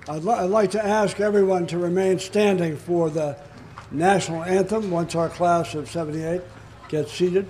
I'd like to ask everyone to remain standing for the national anthem once our class of 78 gets seated.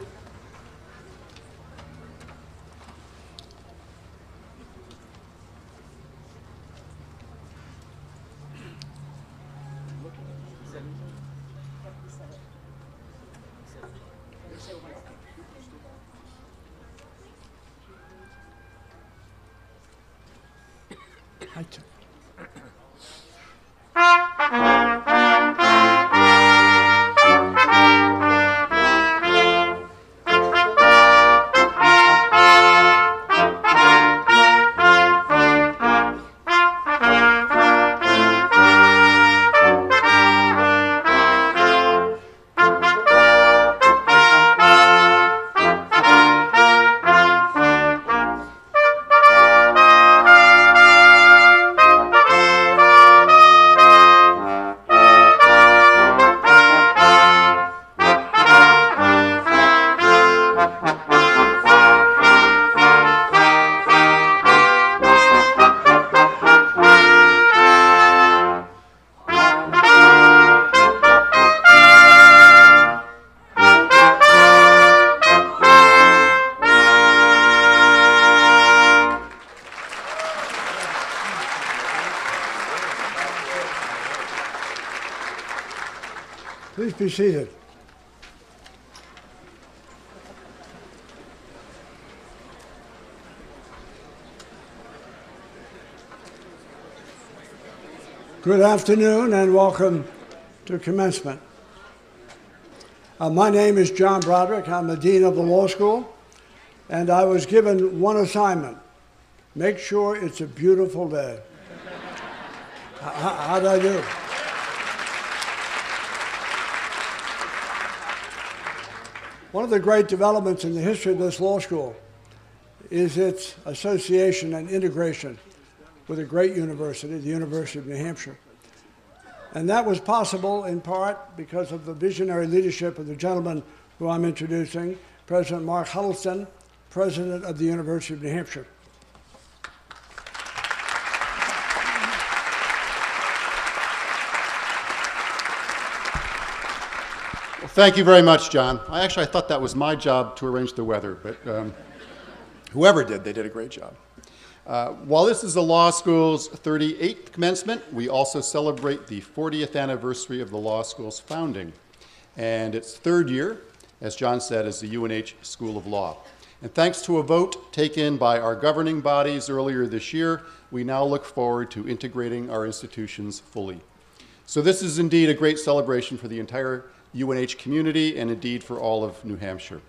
Please be seated. Good afternoon and welcome to commencement. My name is John Broderick. I'm the Dean of the Law School, and I was given one assignment: make sure it's a beautiful day. How'd I do? One of the great developments in the history of this law school is its association and integration with a great university, the University of New Hampshire. And that was possible in part because of the visionary leadership of the gentleman who I'm introducing, President Mark Huddleston, President of the University of New Hampshire. Thank you very much, John. I thought that was my job to arrange the weather, but whoever did, they did a great job. While this is the law school's 38th commencement, we also celebrate the 40th anniversary of the law school's founding and its third year, as John said, as the UNH School of Law. And thanks to a vote taken by our governing bodies earlier this year, we now look forward to integrating our institutions fully. So this is indeed a great celebration for the entire UNH community and indeed for all of New Hampshire.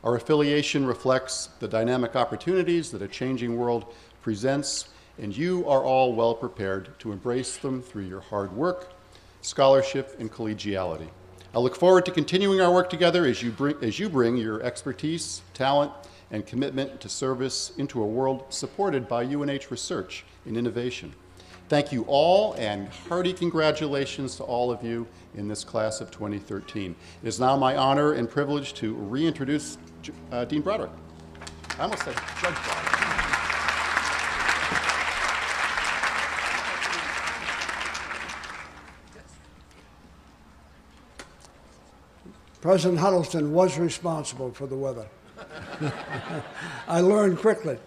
Our affiliation reflects the dynamic opportunities that a changing world presents, and you are all well prepared to embrace them through your hard work, scholarship, and collegiality. I look forward to continuing our work together as you bring your expertise, talent, and commitment to service into a world supported by UNH research and innovation. Thank you all, and hearty congratulations to all of you in this class of 2013. It is now my honor and privilege to reintroduce Dean Broderick. I almost said Judge Broderick. President Huddleston was responsible for the weather. I learned quickly.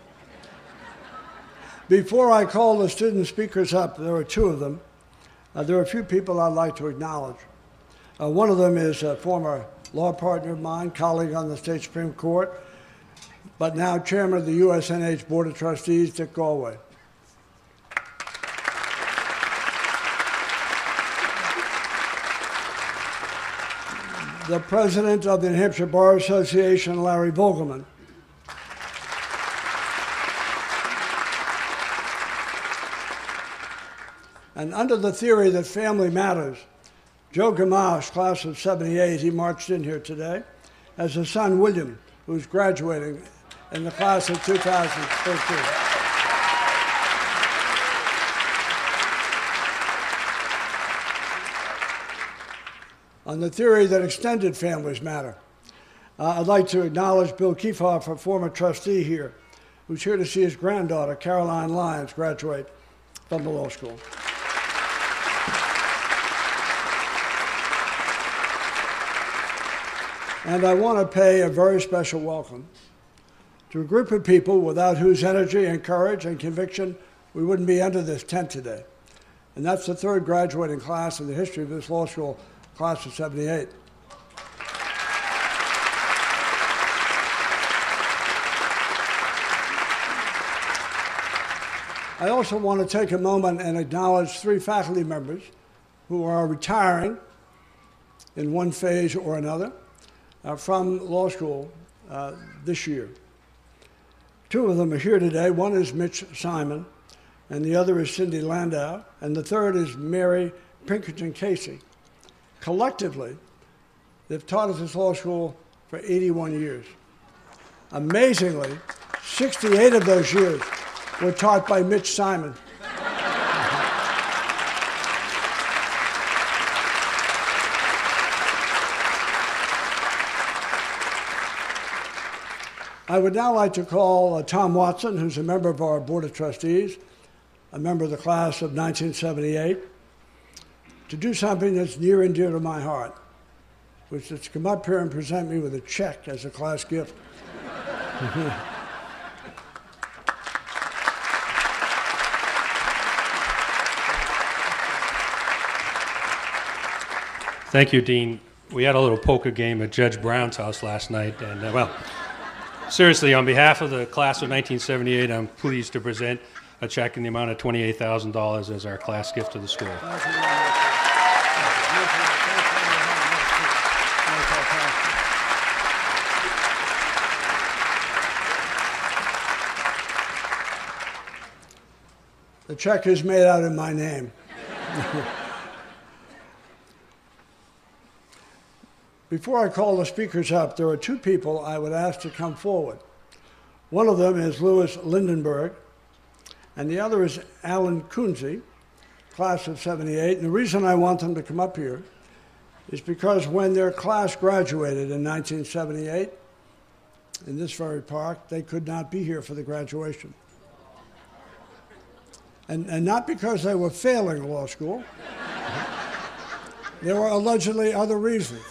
Before I call the student speakers up, there are two of them. There are a few people I'd like to acknowledge. One of them is a former law partner of mine, colleague on the state Supreme Court, but now chairman of the USNH Board of Trustees, Dick Galway. The president of the New Hampshire Bar Association, Larry Vogelman. And under the theory that family matters, Joe Gamache, class of 78, he marched in here today, has a son, William, who's graduating in the class of 2013. On the theory that extended families matter, I'd like to acknowledge Bill Kiefhoff, a former trustee here, who's here to see his granddaughter, Caroline Lyons, graduate from the law school. And I want to pay a very special welcome to a group of people without whose energy and courage and conviction we wouldn't be under this tent today. And that's the third graduating class in the history of this law school, class of '78. I also want to take a moment and acknowledge 3 faculty members who are retiring in one phase or another from law school this year. 2 of them are here today. One is Mitch Simon, and the other is Cindy Landau, and the third is Mary Pinkerton Casey. Collectively, they've taught at this law school for 81 years. Amazingly, 68 of those years were taught by Mitch Simon. I would now like to call Tom Watson, who's a member of our Board of Trustees, a member of the class of 1978, to do something that's near and dear to my heart, which is to come up here and present me with a check as a class gift. Thank you, Dean. We had a little poker game at Judge Brown's house last night, and well, seriously, on behalf of the class of 1978, I'm pleased to present a check in the amount of $28,000 as our class gift to the school. The check is made out in my name. Before I call the speakers up, there are 2 people I would ask to come forward. One of them is Louis Lindenberg, and the other is Alan Kunze, class of '78. And the reason I want them to come up here is because when their class graduated in 1978, in this very park, they could not be here for the graduation. And not because they were failing law school. There were allegedly other reasons.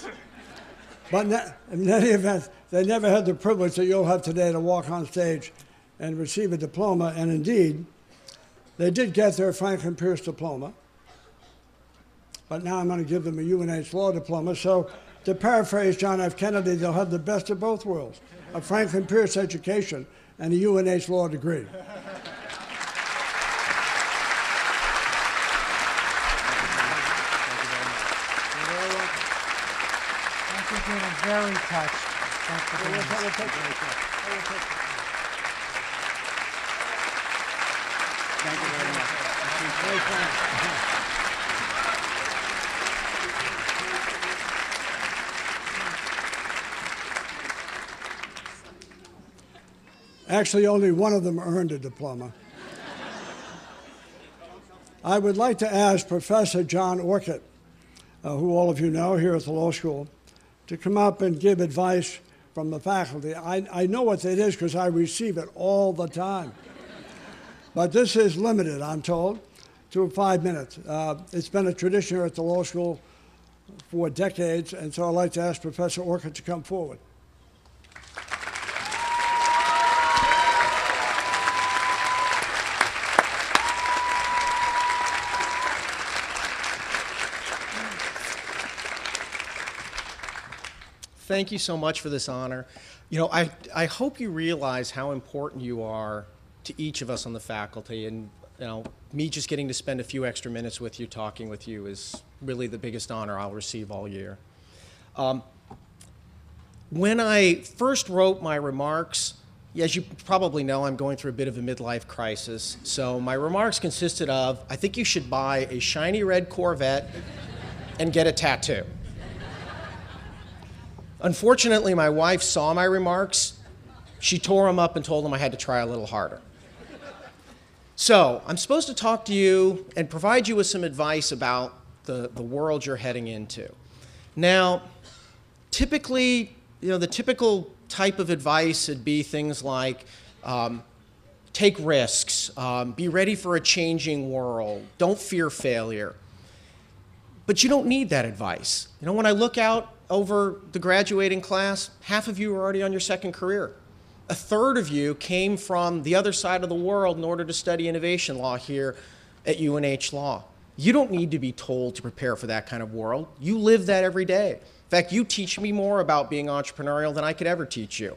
But in any event, they never had the privilege that you'll have today to walk on stage and receive a diploma. And indeed, they did get their Franklin Pierce diploma. But now I'm going to give them a UNH law diploma. So to paraphrase John F. Kennedy, they'll have the best of both worlds, a Franklin Pierce education and a UNH law degree. I'm very touched. Thank you very much. Thank you very much. Actually, only one of them earned a diploma. I would like to ask Professor John Orcutt, who all of you know here at the law school, to come up and give advice from the faculty. I know what it is because I receive it all the time. But this is limited, I'm told, to 5 minutes. It's been a tradition here at the law school for decades, and so I'd like to ask Professor Orcutt to come forward. Thank you so much for this honor. You know, I hope you realize how important you are to each of us on the faculty, and you know, me just getting to spend a few extra minutes with you, talking with you, is really the biggest honor I'll receive all year. When I first wrote my remarks, as you probably know, I'm going through a bit of a midlife crisis, so my remarks consisted of, I think you should buy a shiny red Corvette and get a tattoo. Unfortunately, my wife saw my remarks. She tore them up and told them I had to try a little harder. So I'm supposed to talk to you and provide you with some advice about the world you're heading into. Now, typically, you know, the typical type of advice would be things like take risks, be ready for a changing world, don't fear failure. But you don't need that advice. You know, when I look out over the graduating class, half of you are already on your second career. A third of you came from the other side of the world in order to study innovation law here at UNH Law. You don't need to be told to prepare for that kind of world. You live that every day. In fact, you teach me more about being entrepreneurial than I could ever teach you.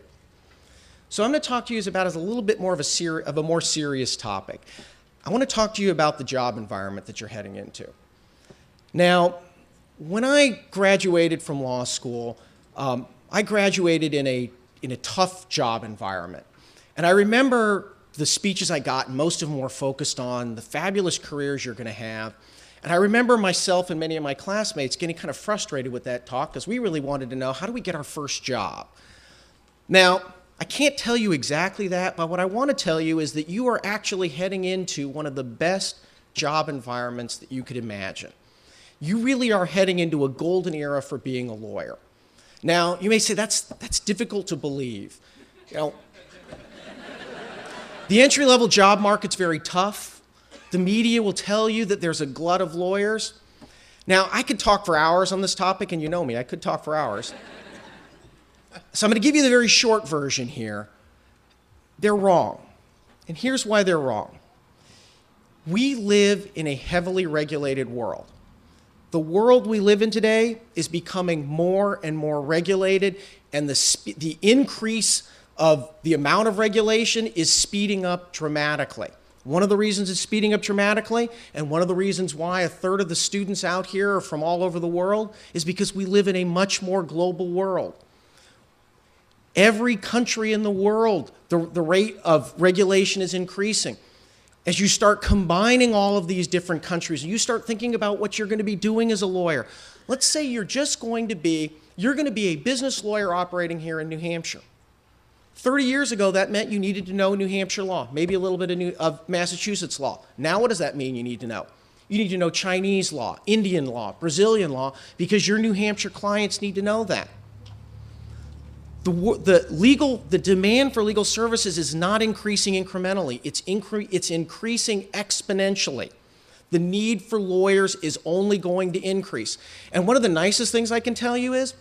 So I'm going to talk to you about as a little bit more of a more serious topic. I want to talk to you about the job environment that you're heading into. Now, when I graduated from law school, I graduated in a tough job environment. And I remember the speeches I got, and most of them were focused on the fabulous careers you're going to have. And I remember myself and many of my classmates getting kind of frustrated with that talk because we really wanted to know, how do we get our first job? Now, I can't tell you exactly that, but what I want to tell you is that you are actually heading into one of the best job environments that you could imagine. You really are heading into a golden era for being a lawyer. Now, you may say, that's difficult to believe. You know, the entry-level job market's very tough. The media will tell you that there's a glut of lawyers. Now, I could talk for hours on this topic, and you know me, I could talk for hours. So I'm going to give you the very short version here. They're wrong. And here's why they're wrong. We live in a heavily regulated world. The world we live in today is becoming more and more regulated, and the increase of the amount of regulation is speeding up dramatically. One of the reasons it's speeding up dramatically, and one of the reasons why a third of the students out here are from all over the world, is because we live in a much more global world. Every country in the world, the rate of regulation is increasing. As you start combining all of these different countries, and you start thinking about what you're going to be doing as a lawyer, let's say you're going to be a business lawyer operating here in New Hampshire. 30 years ago, that meant you needed to know New Hampshire law, maybe a little bit of Massachusetts law. Now what does that mean you need to know? You need to know Chinese law, Indian law, Brazilian law, because your New Hampshire clients need to know that. The demand for legal services is not increasing incrementally. It's increasing exponentially. The need for lawyers is only going to increase. And one of the nicest things I can tell you is,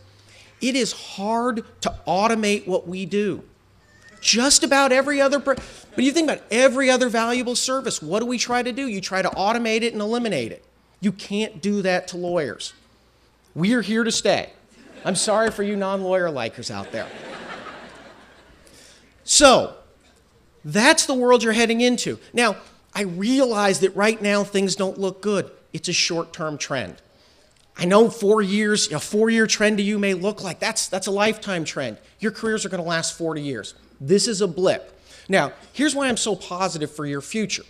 it is hard to automate what we do. Just about every other, but you think about every other valuable service, what do we try to do? You try to automate it and eliminate it. You can't do that to lawyers. We are here to stay. I'm sorry for you non-lawyer likers out there. So, that's the world you're heading into. Now, I realize that right now things don't look good. It's a short-term trend. I know 4 years, a 4-year trend to you may look like that's a lifetime trend. Your careers are going to last 40 years. This is a blip. Now, here's why I'm so positive for your future.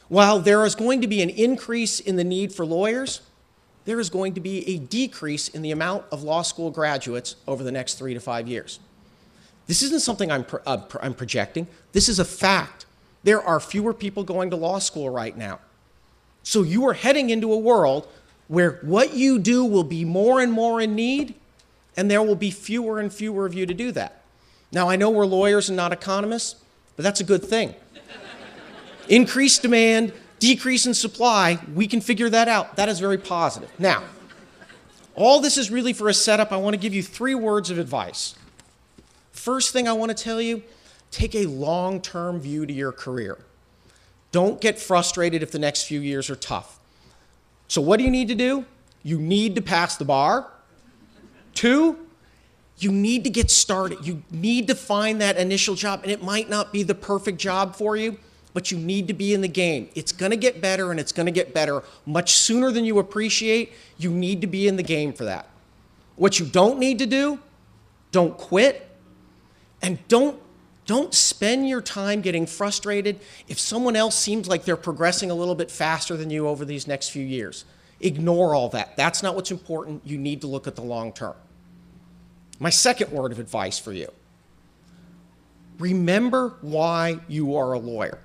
While there is going to be an increase in the need for lawyers, there is going to be a decrease in the amount of law school graduates over the next 3 to 5 years. This isn't something I'm projecting. This is a fact. There are fewer people going to law school right now. So you are heading into a world where what you do will be more and more in need, and there will be fewer and fewer of you to do that. Now, I know we're lawyers and not economists, but that's a good thing. Increased demand, decrease in supply, we can figure that out. That is very positive. Now, all this is really for a setup. I want to give you 3 words of advice. First thing I want to tell you, take a long-term view to your career. Don't get frustrated if the next few years are tough. So what do you need to do? You need to pass the bar. 2, you need to get started. You need to find that initial job, and it might not be the perfect job for you, but you need to be in the game. It's going to get better, and it's going to get better much sooner than you appreciate. You need to be in the game for that. What you don't need to do, don't quit, and don't spend your time getting frustrated if someone else seems like they're progressing a little bit faster than you over these next few years. Ignore all that. That's not what's important. You need to look at the long term. My second word of advice for you, remember why you are a lawyer.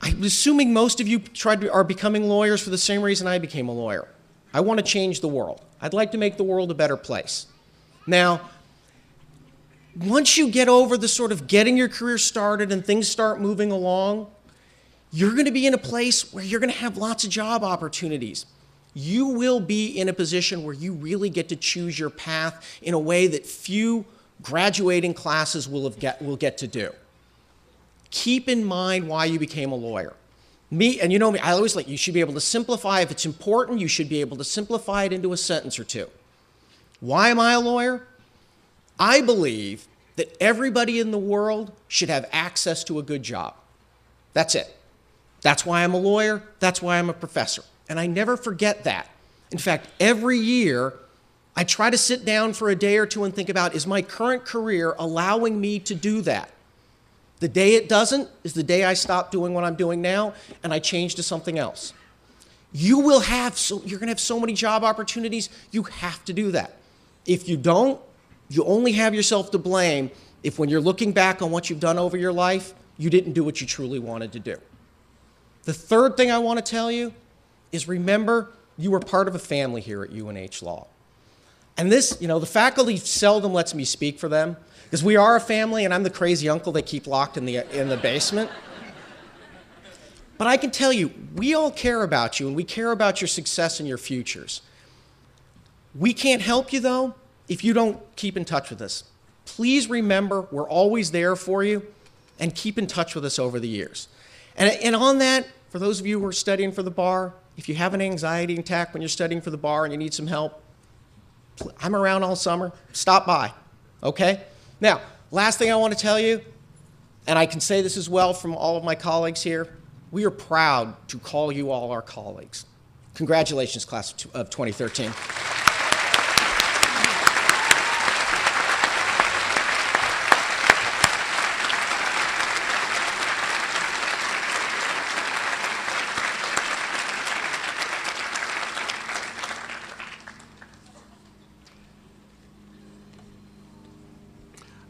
I'm assuming most of you are becoming lawyers for the same reason I became a lawyer. I want to change the world. I'd like to make the world a better place. Now, once you get over the sort of getting your career started and things start moving along, you're going to be in a place where you're going to have lots of job opportunities. you will be in a position where you really get to choose your path in a way that few graduating classes will get to do. Keep in mind why you became a lawyer. Me, and you know me, I always like, you should be able to simplify. If it's important, you should be able to simplify it into a sentence or two. Why am I a lawyer? I believe that everybody in the world should have access to a good job. That's it. That's why I'm a lawyer. That's why I'm a professor. And I never forget that. In fact, every year, I try to sit down for a day or two and think about, is my current career allowing me to do that? The day it doesn't is the day I stop doing what I'm doing now and I change to something else. You're going to have so many job opportunities, you have to do that. If you don't, you only have yourself to blame if when you're looking back on what you've done over your life, you didn't do what you truly wanted to do. The third thing I want to tell you is remember you were part of a family here at UNH Law. And this, the faculty seldom lets me speak for them because we are a family and I'm the crazy uncle they keep locked in the basement. But I can tell you, we all care about you and we care about your success and your futures. We can't help you though if you don't keep in touch with us. Please remember we're always there for you and keep in touch with us over the years. And on that, for those of you who are studying for the bar, if you have an anxiety attack when you're studying for the bar and you need some help, I'm around all summer. Stop by, okay? Now, last thing I want to tell you, and I can say this as well from all of my colleagues here, we are proud to call you all our colleagues. Congratulations, class of 2013.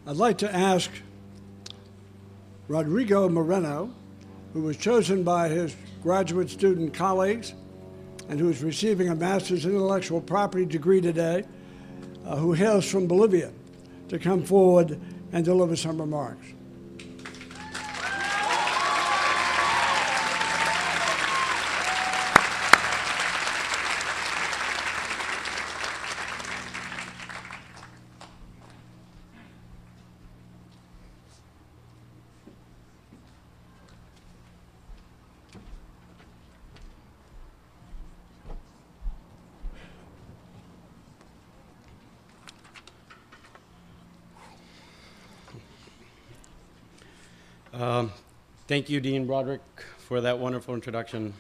I'd like to ask Rodrigo Moreno, who was chosen by his graduate student colleagues and who is receiving a master's in intellectual property degree today, who hails from Bolivia, to come forward and deliver some remarks. Thank you, Dean Broderick, for that wonderful introduction.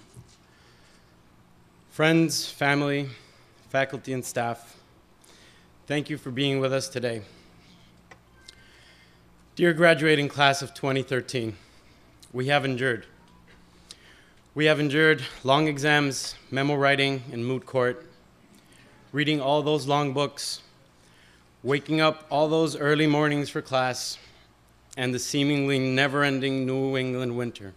Friends, family, faculty, and staff, thank you for being with us today. Dear graduating class of 2013, we have endured. We have endured long exams, memo writing, and moot court, reading all those long books, waking up all those early mornings for class, and the seemingly never-ending New England winter.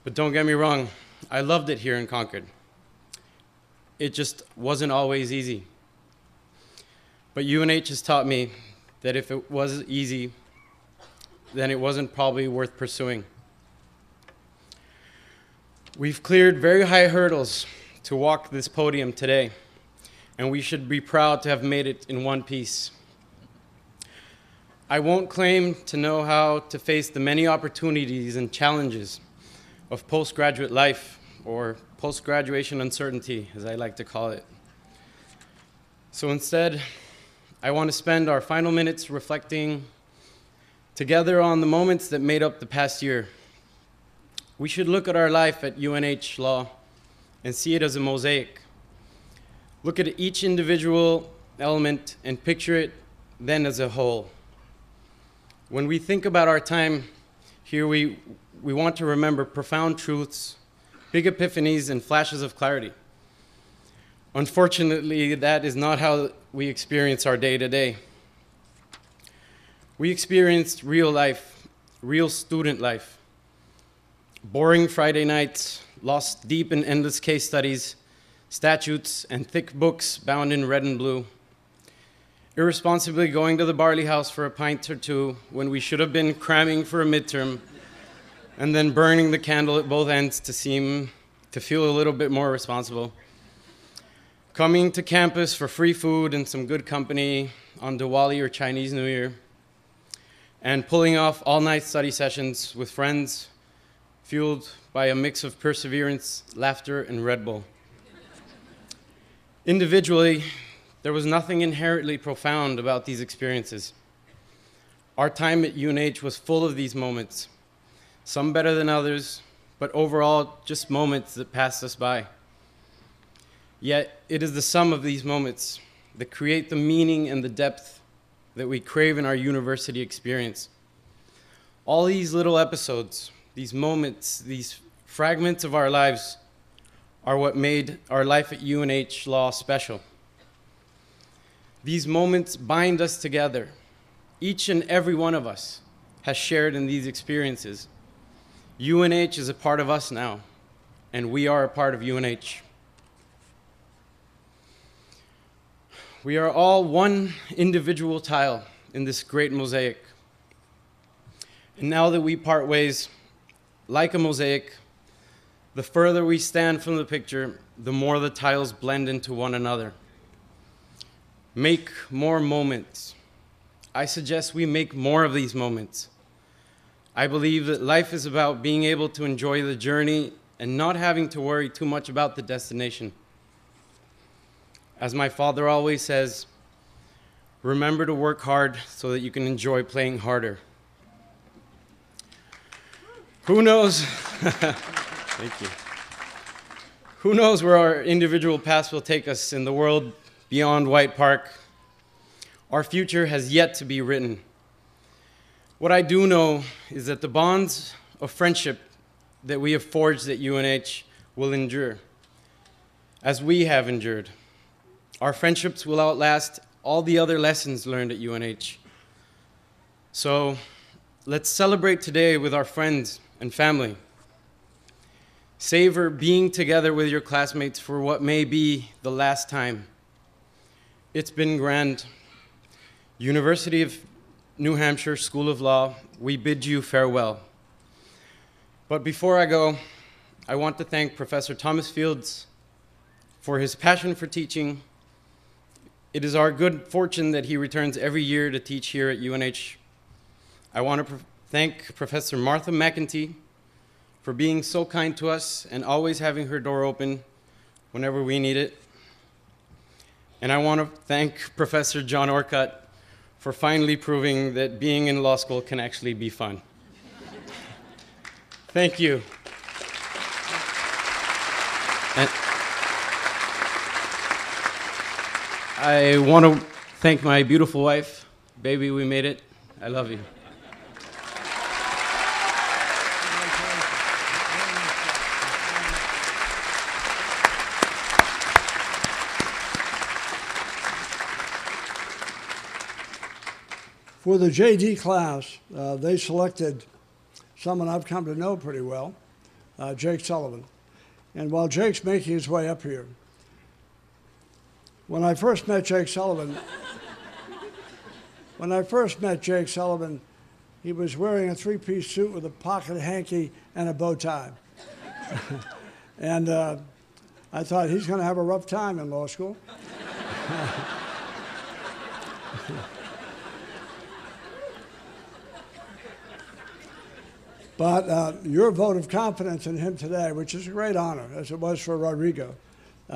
But don't get me wrong, I loved it here in Concord. It just wasn't always easy. But UNH has taught me that if it was easy, then it wasn't probably worth pursuing. We've cleared very high hurdles to walk this podium today, and we should be proud to have made it in one piece. I won't claim to know how to face the many opportunities and challenges of postgraduate life, or post-graduation uncertainty, as I like to call it. So instead, I want to spend our final minutes reflecting together on the moments that made up the past year. We should look at our life at UNH Law and see it as a mosaic. Look at each individual element and picture it then as a whole. When we think about our time here, we want to remember profound truths, big epiphanies, and flashes of clarity. Unfortunately, that is not how we experience our day-to-day. We experienced real life, real student life. Boring Friday nights, lost deep in endless case studies, statutes, and thick books bound in red and blue. Irresponsibly going to the barley house for a pint or two when we should have been cramming for a midterm, and then burning the candle at both ends to seem to feel a little bit more responsible. Coming to campus for free food and some good company on Diwali or Chinese New Year, and pulling off all-night study sessions with friends, fueled by a mix of perseverance, laughter, and Red Bull. Individually, there was nothing inherently profound about these experiences. Our time at UNH was full of these moments, some better than others, but overall just moments that passed us by. Yet it is the sum of these moments that create the meaning and the depth that we crave in our university experience. All these little episodes, these moments, these fragments of our lives are what made our life at UNH Law special. These moments bind us together. Each and every one of us has shared in these experiences. UNH is a part of us now, and we are a part of UNH. We are all one individual tile in this great mosaic. And now that we part ways, like a mosaic, the further we stand from the picture, the more the tiles blend into one another. Make more moments. I suggest we make more of these moments. I believe that life is about being able to enjoy the journey and not having to worry too much about the destination. As my father always says, remember to work hard so that you can enjoy playing harder. Who knows? Thank you. Who knows where our individual paths will take us in the world beyond White Park? Our future has yet to be written. What I do know is that the bonds of friendship that we have forged at UNH will endure, as we have endured. Our friendships will outlast all the other lessons learned at UNH. So let's celebrate today with our friends and family. Savor being together with your classmates for what may be the last time. It's been grand. University of New Hampshire School of Law, we bid you farewell. But before I go, I want to thank Professor Thomas Fields for his passion for teaching. It is our good fortune that he returns every year to teach here at UNH. I want to thank Professor Martha McEntee for being so kind to us and always having her door open whenever we need it. And I want to thank Professor John Orcutt for finally proving that being in law school can actually be fun. Thank you. And I want to thank my beautiful wife. Baby, we made it. I love you. For the JD class, they selected someone I've come to know pretty well, Jake Sullivan. And while Jake's making his way up here, when I first met Jake Sullivan, he was wearing a three-piece suit with a pocket hanky and a bow tie. And I thought he's going to have a rough time in law school. But your vote of confidence in him today, which is a great honor, as it was for Rodrigo,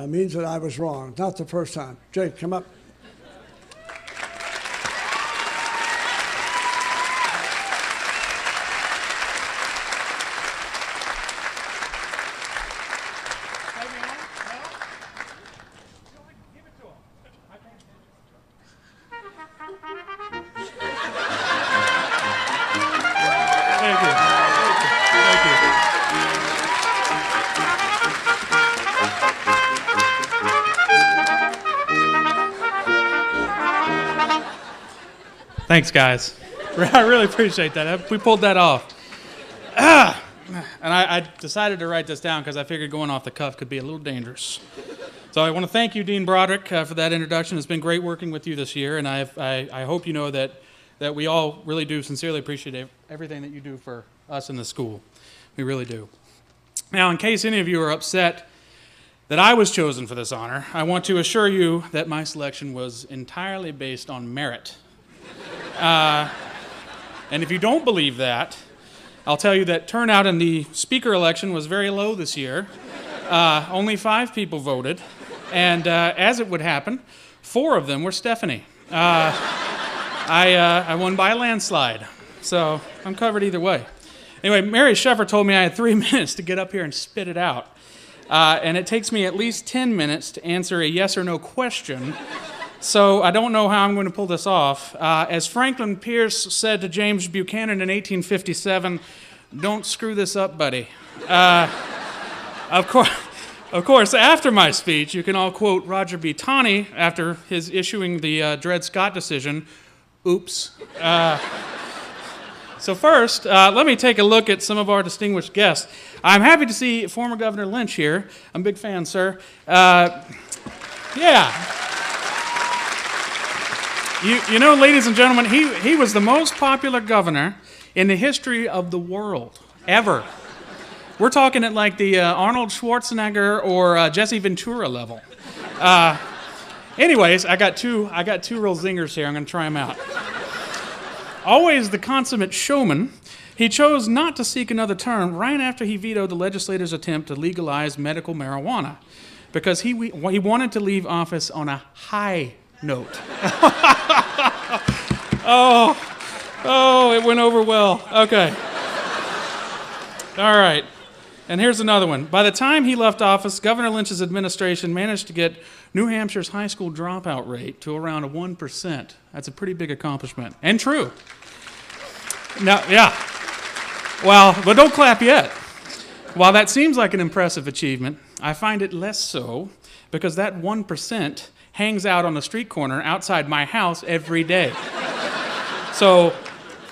means that I was wrong. Not the first time. Jake, come up. Thanks, guys. I really appreciate that. We pulled that off. And I decided to write this down because I figured going off the cuff could be a little dangerous. So I want to thank you, Dean Broderick, for that introduction. It's been great working with you this year, and I hope you know that we all really do sincerely appreciate everything that you do for us in the school. We really do. Now, in case any of you are upset that I was chosen for this honor, I want to assure you that my selection was entirely based on merit. And if you don't believe that, I'll tell you that turnout in the speaker election was very low this year. Only 5 people voted, and as it would happen, 4 of them were Stephanie. I won by a landslide, so I'm covered either way. Anyway, Mary Sheffer told me I had 3 minutes to get up here and spit it out. And it takes me at least 10 minutes to answer a yes or no question. So I don't know how I'm going to pull this off. As Franklin Pierce said to James Buchanan in 1857, "Don't screw this up, buddy." Of course, after my speech, you can all quote Roger B. Taney after his issuing the Dred Scott decision, "Oops." So first, let me take a look at some of our distinguished guests. I'm happy to see former Governor Lynch here. I'm a big fan, sir. Yeah. You know, ladies and gentlemen, he was the most popular governor in the history of the world, ever. We're talking at like the Arnold Schwarzenegger or Jesse Ventura level. Anyways, I got two real zingers here. I'm going to try them out. Always the consummate showman, he chose not to seek another term right after he vetoed the legislator's attempt to legalize medical marijuana because he wanted to leave office on a high note. Oh, it went over well. Okay. All right. And here's another one. By the time he left office, Governor Lynch's administration managed to get New Hampshire's high school dropout rate to around 1%. That's a pretty big accomplishment. And true. Now, yeah. Well, but don't clap yet. While that seems like an impressive achievement, I find it less so because that 1% hangs out on the street corner outside my house every day. So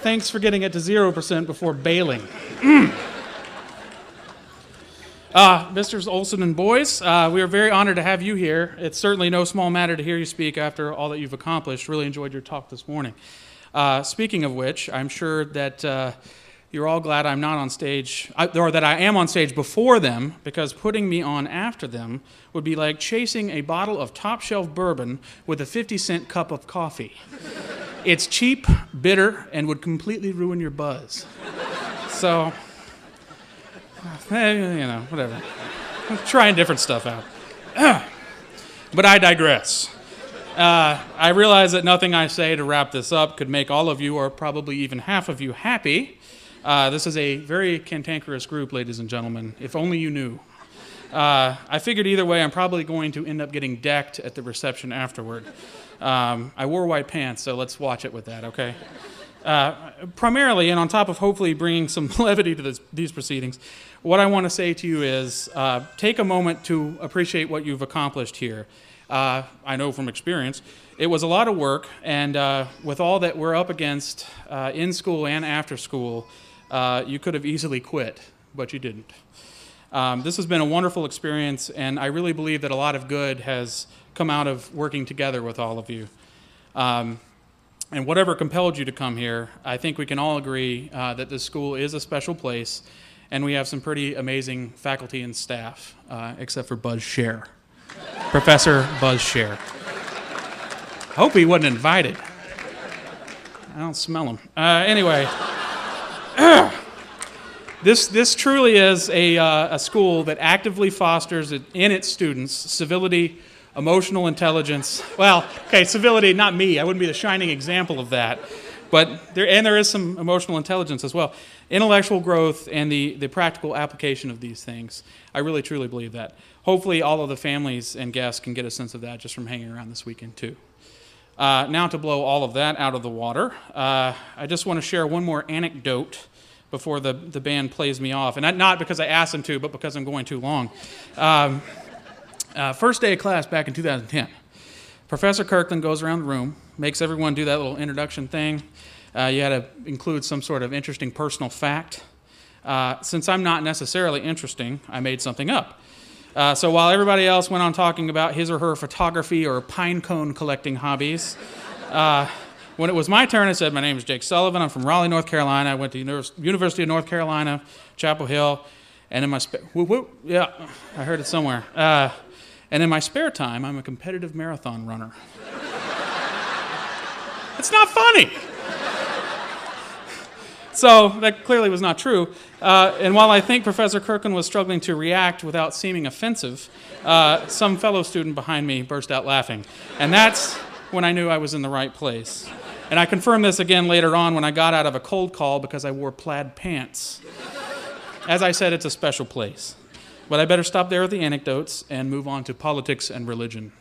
thanks for getting it to 0% before bailing. Mr. Olson and boys, we are very honored to have you here. It's certainly no small matter to hear you speak after all that you've accomplished. Really enjoyed your talk this morning. Speaking of which, I'm sure that you're all glad I'm not on stage, or that I am on stage before them, because putting me on after them would be like chasing a bottle of top-shelf bourbon with a 50-cent cup of coffee. It's cheap, bitter, and would completely ruin your buzz. So, whatever. I'm trying different stuff out. But I digress. I realize that nothing I say to wrap this up could make all of you, or probably even half of you, happy. This is a very cantankerous group, ladies and gentlemen, if only you knew. I figured either way, I'm probably going to end up getting decked at the reception afterward. I wore white pants, so let's watch it with that, okay? Primarily, and on top of hopefully bringing some levity to these proceedings, what I want to say to you is take a moment to appreciate what you've accomplished here. I know from experience, it was a lot of work, and with all that we're up against in school and after school, you could have easily quit, but you didn't. This has been a wonderful experience, and I really believe that a lot of good has come out of working together with all of you. And whatever compelled you to come here, I think we can all agree that this school is a special place, and we have some pretty amazing faculty and staff, except for Buzz Scher. Professor Buzz Scher. I hope he wasn't invited. I don't smell him. Anyway, this truly is a school that actively fosters in its students civility, emotional intelligence. Well, okay, civility, not me. I wouldn't be the shining example of that. But there is some emotional intelligence as well. Intellectual growth and the practical application of these things. I really, truly believe that. Hopefully all of the families and guests can get a sense of that just from hanging around this weekend too. Now to blow all of that out of the water, I just want to share one more anecdote before the band plays me off. And not because I asked them to, but because I'm going too long. First day of class back in 2010. Professor Kirkland goes around the room, makes everyone do that little introduction thing. You had to include some sort of interesting personal fact. Since I'm not necessarily interesting, I made something up. So while everybody else went on talking about his or her photography or pine cone collecting hobbies, when it was my turn, I said, my name is Jake Sullivan. I'm from Raleigh, North Carolina. I went to University of North Carolina, Chapel Hill. And in my yeah, I heard it somewhere. And in my spare time, I'm a competitive marathon runner. It's not funny. So that clearly was not true. And while I think Professor Kirkland was struggling to react without seeming offensive, some fellow student behind me burst out laughing. And that's when I knew I was in the right place. And I confirmed this again later on when I got out of a cold call because I wore plaid pants. As I said, it's a special place. But I better stop there with the anecdotes and move on to politics and religion.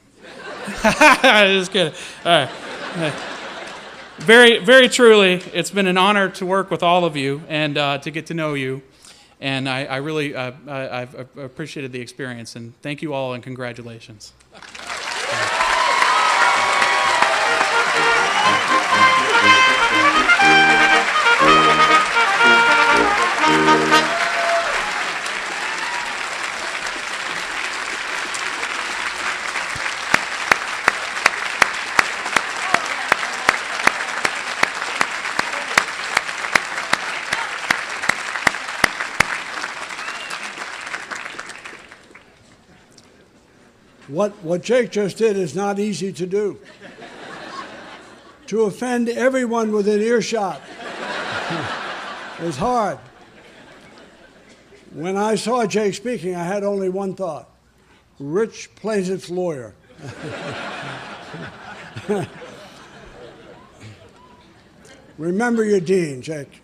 Just kidding. All right. Very, very truly, it's been an honor to work with all of you and to get to know you. And I really I've appreciated the experience. And thank you all and congratulations. What Jake just did is not easy to do. To offend everyone within earshot is hard. When I saw Jake speaking, I had only one thought: rich plaintiff's lawyer. Remember your dean, Jake.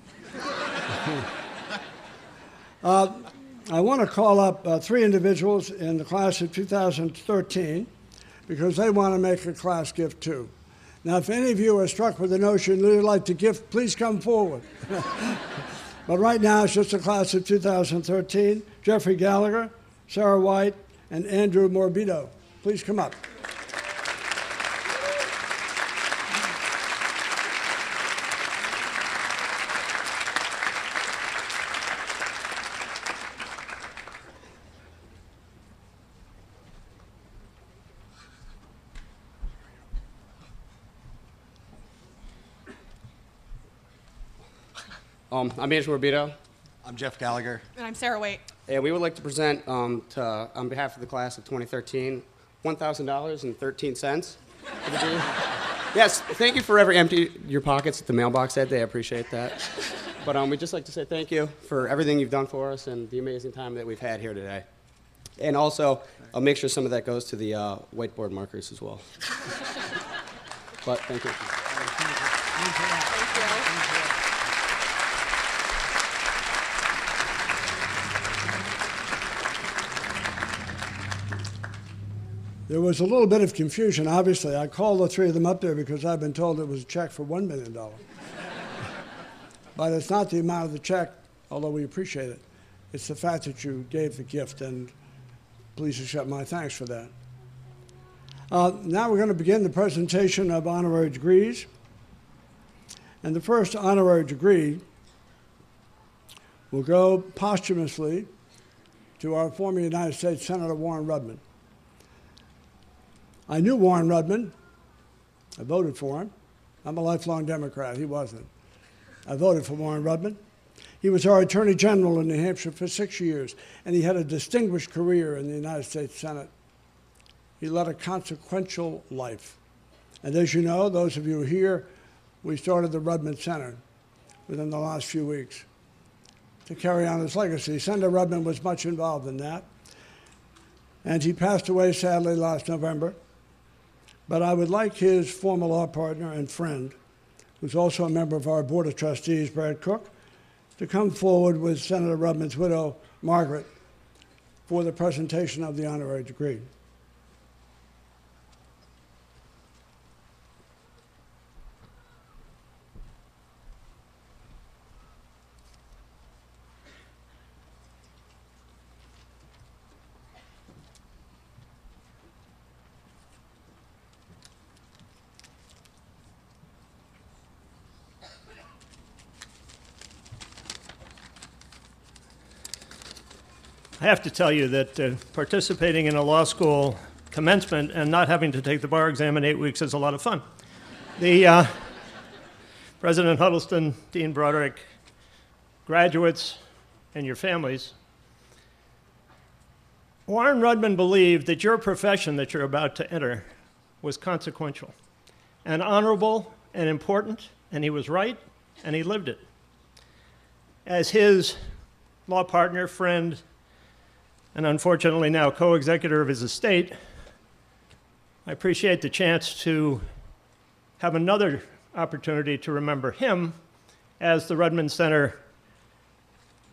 I want to call up 3 individuals in the class of 2013 because they want to make a class gift too. Now, if any of you are struck with the notion you'd like to gift, please come forward. But right now, it's just the class of 2013, Jeffrey Gallagher, Sarah White, and Andrew Morbido. Please come up. I'm Andrew Morbido, I'm Jeff Gallagher. And I'm Sarah Waite. and we would like to present, on behalf of the class of 2013, $1,000.13 for the dean. Yes, thank you for ever empty your pockets at the mailbox that day. I appreciate that. But we'd just like to say thank you for everything you've done for us and the amazing time that we've had here today. And also, I'll make sure some of that goes to the whiteboard markers as well. But thank you. There was a little bit of confusion, obviously. I called the 3 of them up there because I've been told it was a check for $1 million. But it's not the amount of the check, although we appreciate it. It's the fact that you gave the gift, and please accept my thanks for that. Now we're going to begin the presentation of honorary degrees. And the first honorary degree will go posthumously to our former United States Senator Warren Rudman. I knew Warren Rudman. I voted for him. I'm a lifelong Democrat. He wasn't. I voted for Warren Rudman. He was our Attorney General in New Hampshire for 6 years, and he had a distinguished career in the United States Senate. He led a consequential life. And as you know, those of you here, we started the Rudman Center within the last few weeks to carry on his legacy. Senator Rudman was much involved in that. And he passed away, sadly, last November. But I would like his former law partner and friend, who's also a member of our Board of Trustees, Brad Cook, to come forward with Senator Rudman's widow, Margaret, for the presentation of the honorary degree. I have to tell you that participating in a law school commencement and not having to take the bar exam in 8 weeks is a lot of fun. The President Huddleston, Dean Broderick, graduates, and your families, Warren Rudman believed that your profession that you're about to enter was consequential and honorable and important, and he was right, and he lived it. As his law partner, friend, and unfortunately now co-executor of his estate, I appreciate the chance to have another opportunity to remember him as the Rudman Center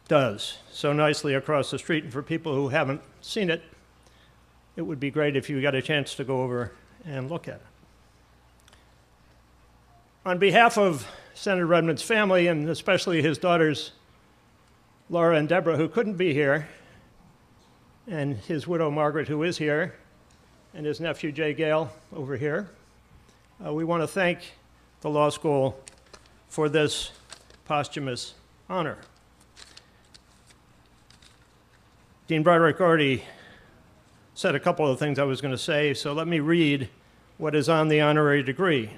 does so nicely across the street. And for people who haven't seen it, it would be great if you got a chance to go over and look at it. On behalf of Senator Rudman's family, and especially his daughters, Laura and Deborah, who couldn't be here, and his widow, Margaret, who is here, and his nephew, Jay Gale, over here, we want to thank the law school for this posthumous honor. Dean Broderick already said a couple of things I was going to say, so let me read what is on the honorary degree.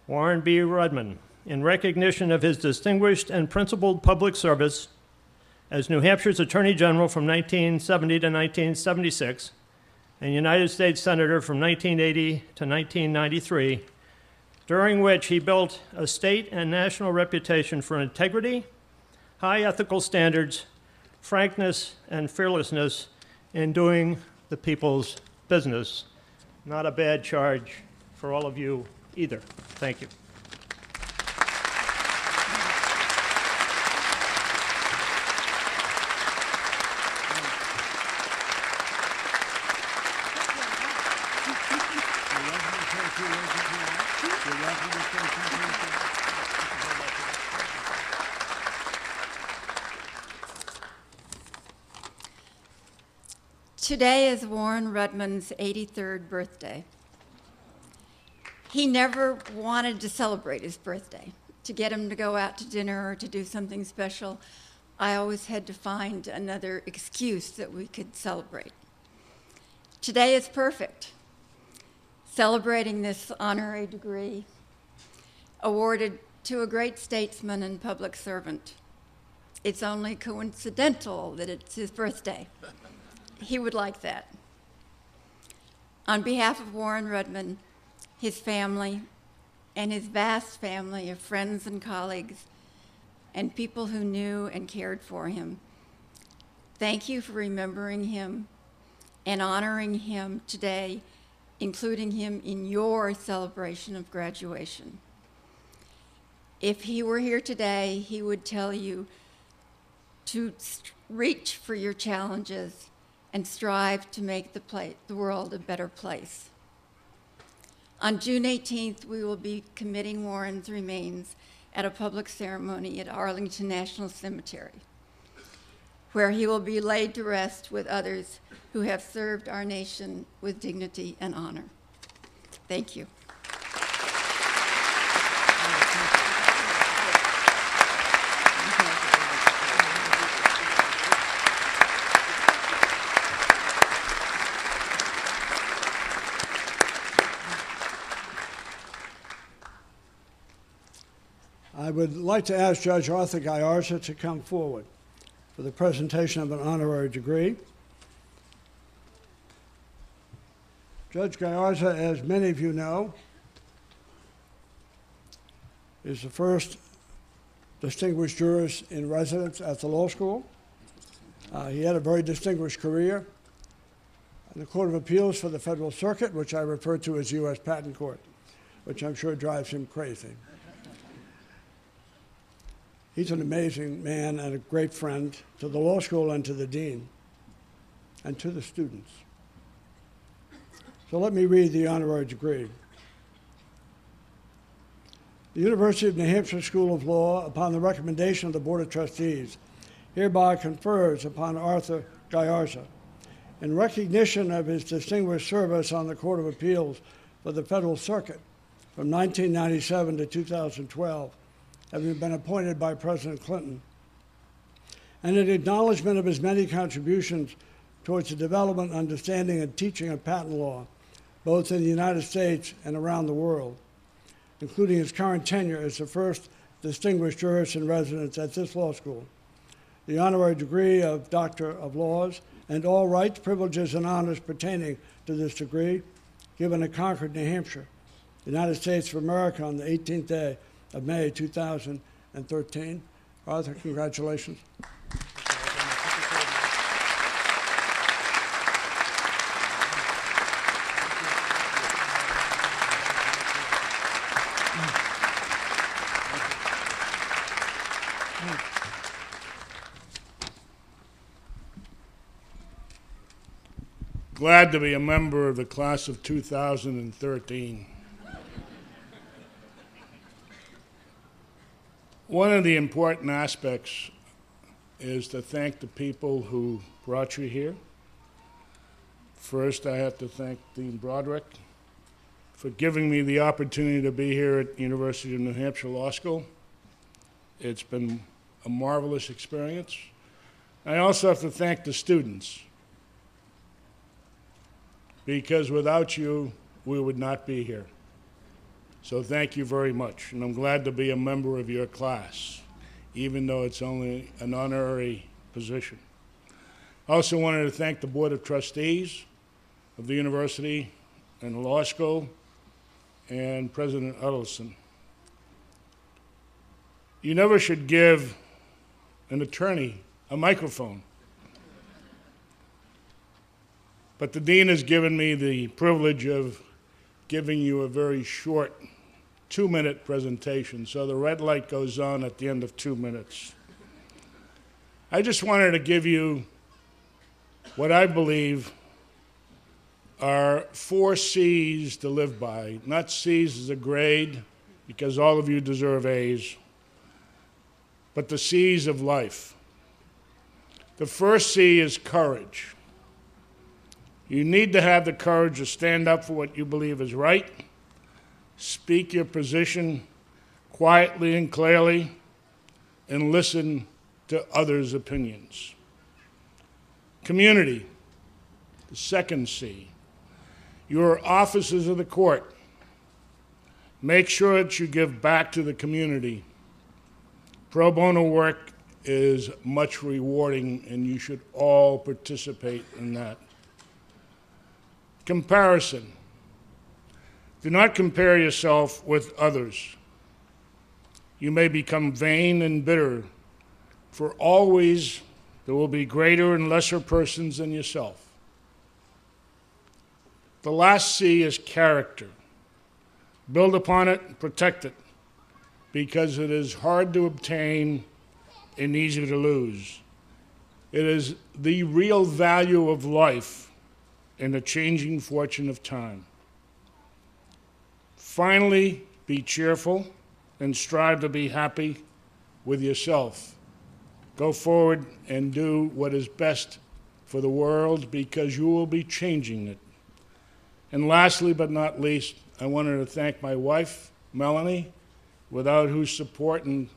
Warren B. Rudman, in recognition of his distinguished and principled public service as New Hampshire's Attorney General from 1970 to 1976, and United States Senator from 1980 to 1993, during which he built a state and national reputation for integrity, high ethical standards, frankness, and fearlessness in doing the people's business. Not a bad charge for all of you either. Thank you. Today is Warren Rudman's 83rd birthday. He never wanted to celebrate his birthday. To get him to go out to dinner or to do something special, I always had to find another excuse that we could celebrate. Today is perfect, celebrating this honorary degree awarded to a great statesman and public servant. It's only coincidental that it's his birthday. He would like that. On behalf of Warren Rudman, his family, and his vast family of friends and colleagues, and people who knew and cared for him, thank you for remembering him and honoring him today, including him in your celebration of graduation. If he were here today, he would tell you to reach for your challenges and strive to make the world a better place. On June 18th, we will be committing Warren's remains at a public ceremony at Arlington National Cemetery, where he will be laid to rest with others who have served our nation with dignity and honor. Thank you. I would like to ask Judge Arthur Gallarza to come forward for the presentation of an honorary degree. Judge Gallarza, as many of you know, is the first distinguished jurist in residence at the law school. He had a very distinguished career in the Court of Appeals for the Federal Circuit, which I refer to as U.S. Patent Court, which I'm sure drives him crazy. He's an amazing man and a great friend to the law school and to the dean and to the students. So let me read the honorary degree. The University of New Hampshire School of Law, upon the recommendation of the Board of Trustees, hereby confers upon Arthur Gallarza, in recognition of his distinguished service on the Court of Appeals for the Federal Circuit from 1997 to 2012, having been appointed by President Clinton, and in acknowledgement of his many contributions towards the development, understanding, and teaching of patent law, both in the United States and around the world, including his current tenure as the first distinguished jurist in residence at this law school. The honorary degree of Doctor of Laws and all rights, privileges, and honors pertaining to this degree, given at Concord, New Hampshire, United States of America, on the 18th day of May, 2013. Arthur, congratulations. Glad to be a member of the class of 2013. One of the important aspects is to thank the people who brought you here. First, I have to thank Dean Broderick for giving me the opportunity to be here at University of New Hampshire Law School. It's been a marvelous experience. I also have to thank the students, because without you, we would not be here. So thank you very much, and I'm glad to be a member of your class, even though it's only an honorary position. I also wanted to thank the Board of Trustees of the university and the law school, and President Uddleston. You never should give an attorney a microphone. But the dean has given me the privilege of giving you a very short 2-minute presentation, so the red light goes on at the end of 2 minutes. I just wanted to give you what I believe are 4 C's to live by. Not C's as a grade, because all of you deserve A's, but the C's of life. The first C is courage. You need to have the courage to stand up for what you believe is right, speak your position quietly and clearly, and listen to others' opinions. Community, the second C. You are officers of the court. Make sure that you give back to the community. Pro bono work is much rewarding, and you should all participate in that. Comparison. Do not compare yourself with others. You may become vain and bitter, for always there will be greater and lesser persons than yourself. The last C is character. Build upon it and protect it, because it is hard to obtain and easy to lose. It is the real value of life in the changing fortune of time. Finally, be cheerful and strive to be happy with yourself. Go forward and do what is best for the world, because you will be changing it. And lastly but not least, I wanted to thank my wife, Melanie, without whose support and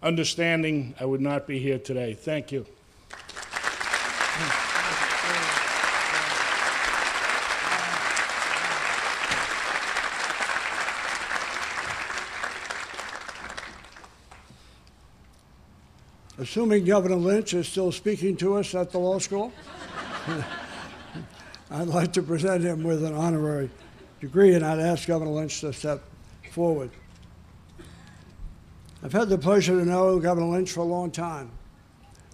understanding I would not be here today. Thank you. Assuming Governor Lynch is still speaking to us at the law school, I'd like to present him with an honorary degree, and I'd ask Governor Lynch to step forward. I've had the pleasure to know Governor Lynch for a long time,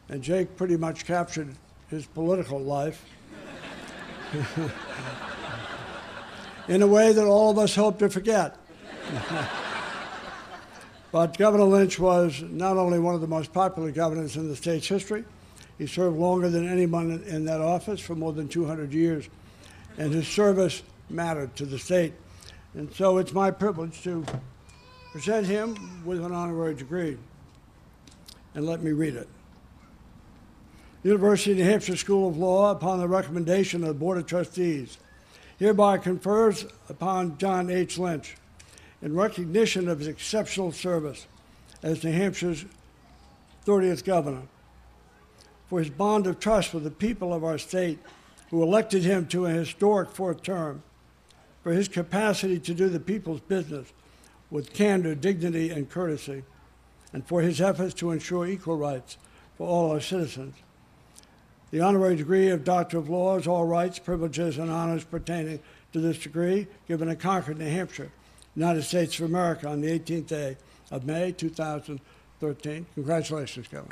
and Jake pretty much captured his political life in a way that all of us hope to forget. But Governor Lynch was not only one of the most popular governors in the state's history, he served longer than anyone in that office for more than 200 years, and his service mattered to the state. And so it's my privilege to present him with an honorary degree. And let me read it. University of New Hampshire School of Law, upon the recommendation of the Board of Trustees, hereby confers upon John H. Lynch, in recognition of his exceptional service as New Hampshire's 30th governor, for his bond of trust with the people of our state who elected him to a historic 4th term, for his capacity to do the people's business with candor, dignity, and courtesy, and for his efforts to ensure equal rights for all our citizens. The honorary degree of Doctor of Laws, all rights, privileges, and honors pertaining to this degree, given in Concord, New Hampshire, United States of America, on the 18th day of May, 2013. Congratulations, Kevin.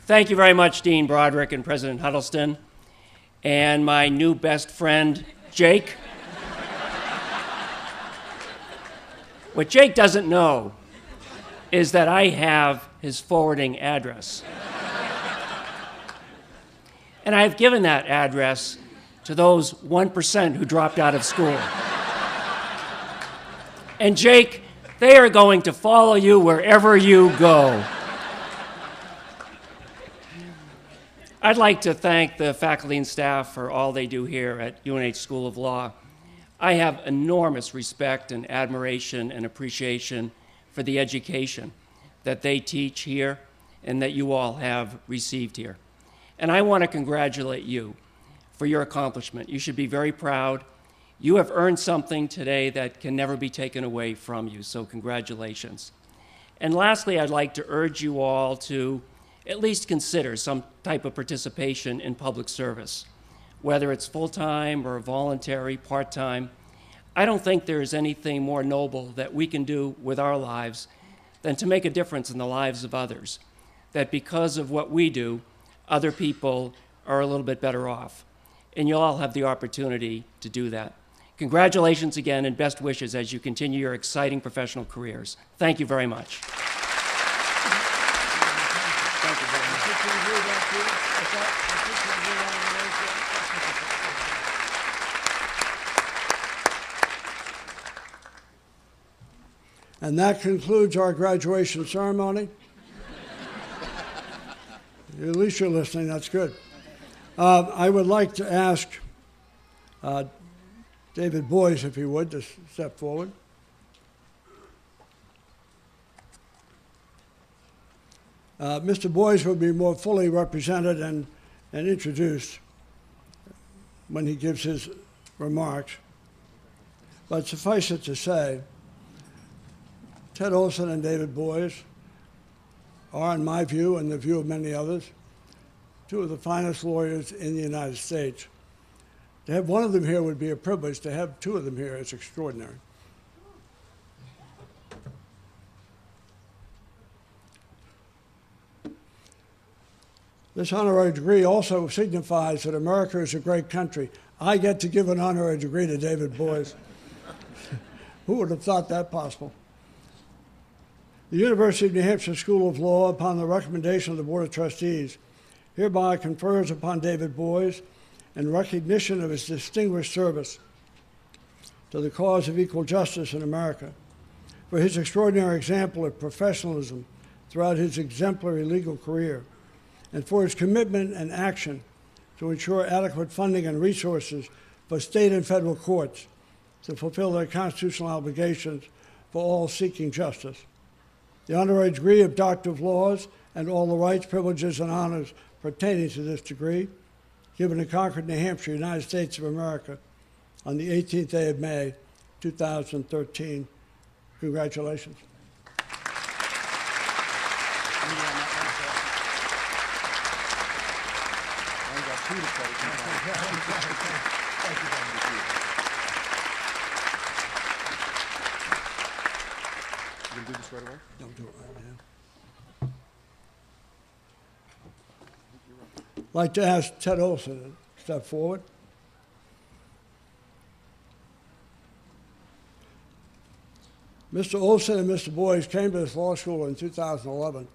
Thank you very much, Dean Broderick and President Huddleston, and my new best friend, Jake. What Jake doesn't know is that I have his forwarding address. And I've given that address to those 1% who dropped out of school. And Jake, they are going to follow you wherever you go. I'd like to thank the faculty and staff for all they do here at UNH School of Law. I have enormous respect and admiration and appreciation for the education that they teach here and that you all have received here. And I want to congratulate you for your accomplishment. You should be very proud. You have earned something today that can never be taken away from you, so congratulations. And lastly, I'd like to urge you all to at least consider some type of participation in public service, whether it's full-time or voluntary, part-time. I don't think there is anything more noble that we can do with our lives than to make a difference in the lives of others, that because of what we do, other people are a little bit better off. And you'll all have the opportunity to do that. Congratulations again and best wishes as you continue your exciting professional careers. Thank you very much. And that concludes our graduation ceremony. At least you're listening, that's good. I would like to ask David Boyes, if he would, to step forward. Mr. Boyes will be more fully represented and introduced when he gives his remarks. But suffice it to say, Ted Olson and David Boyes are, in my view and the view of many others, two of the finest lawyers in the United States. To have one of them here would be a privilege. To have two of them here is extraordinary. This honorary degree also signifies that America is a great country. I get to give an honorary degree to David Boyes. Who would have thought that possible? The University of New Hampshire School of Law, upon the recommendation of the Board of Trustees, hereby confers upon David Boyes, in recognition of his distinguished service to the cause of equal justice in America, for his extraordinary example of professionalism throughout his exemplary legal career, and for his commitment and action to ensure adequate funding and resources for state and federal courts to fulfill their constitutional obligations for all seeking justice. The honorary degree of Doctor of Laws and all the rights, privileges, and honors pertaining to this degree, given in Concord, New Hampshire, United States of America, on the 18th day of May, 2013. Congratulations. You gonna do this right away? Don't do it right now. I'd like to ask Ted Olson to step forward. Mr. Olson and Mr. Boyes came to this law school in 2011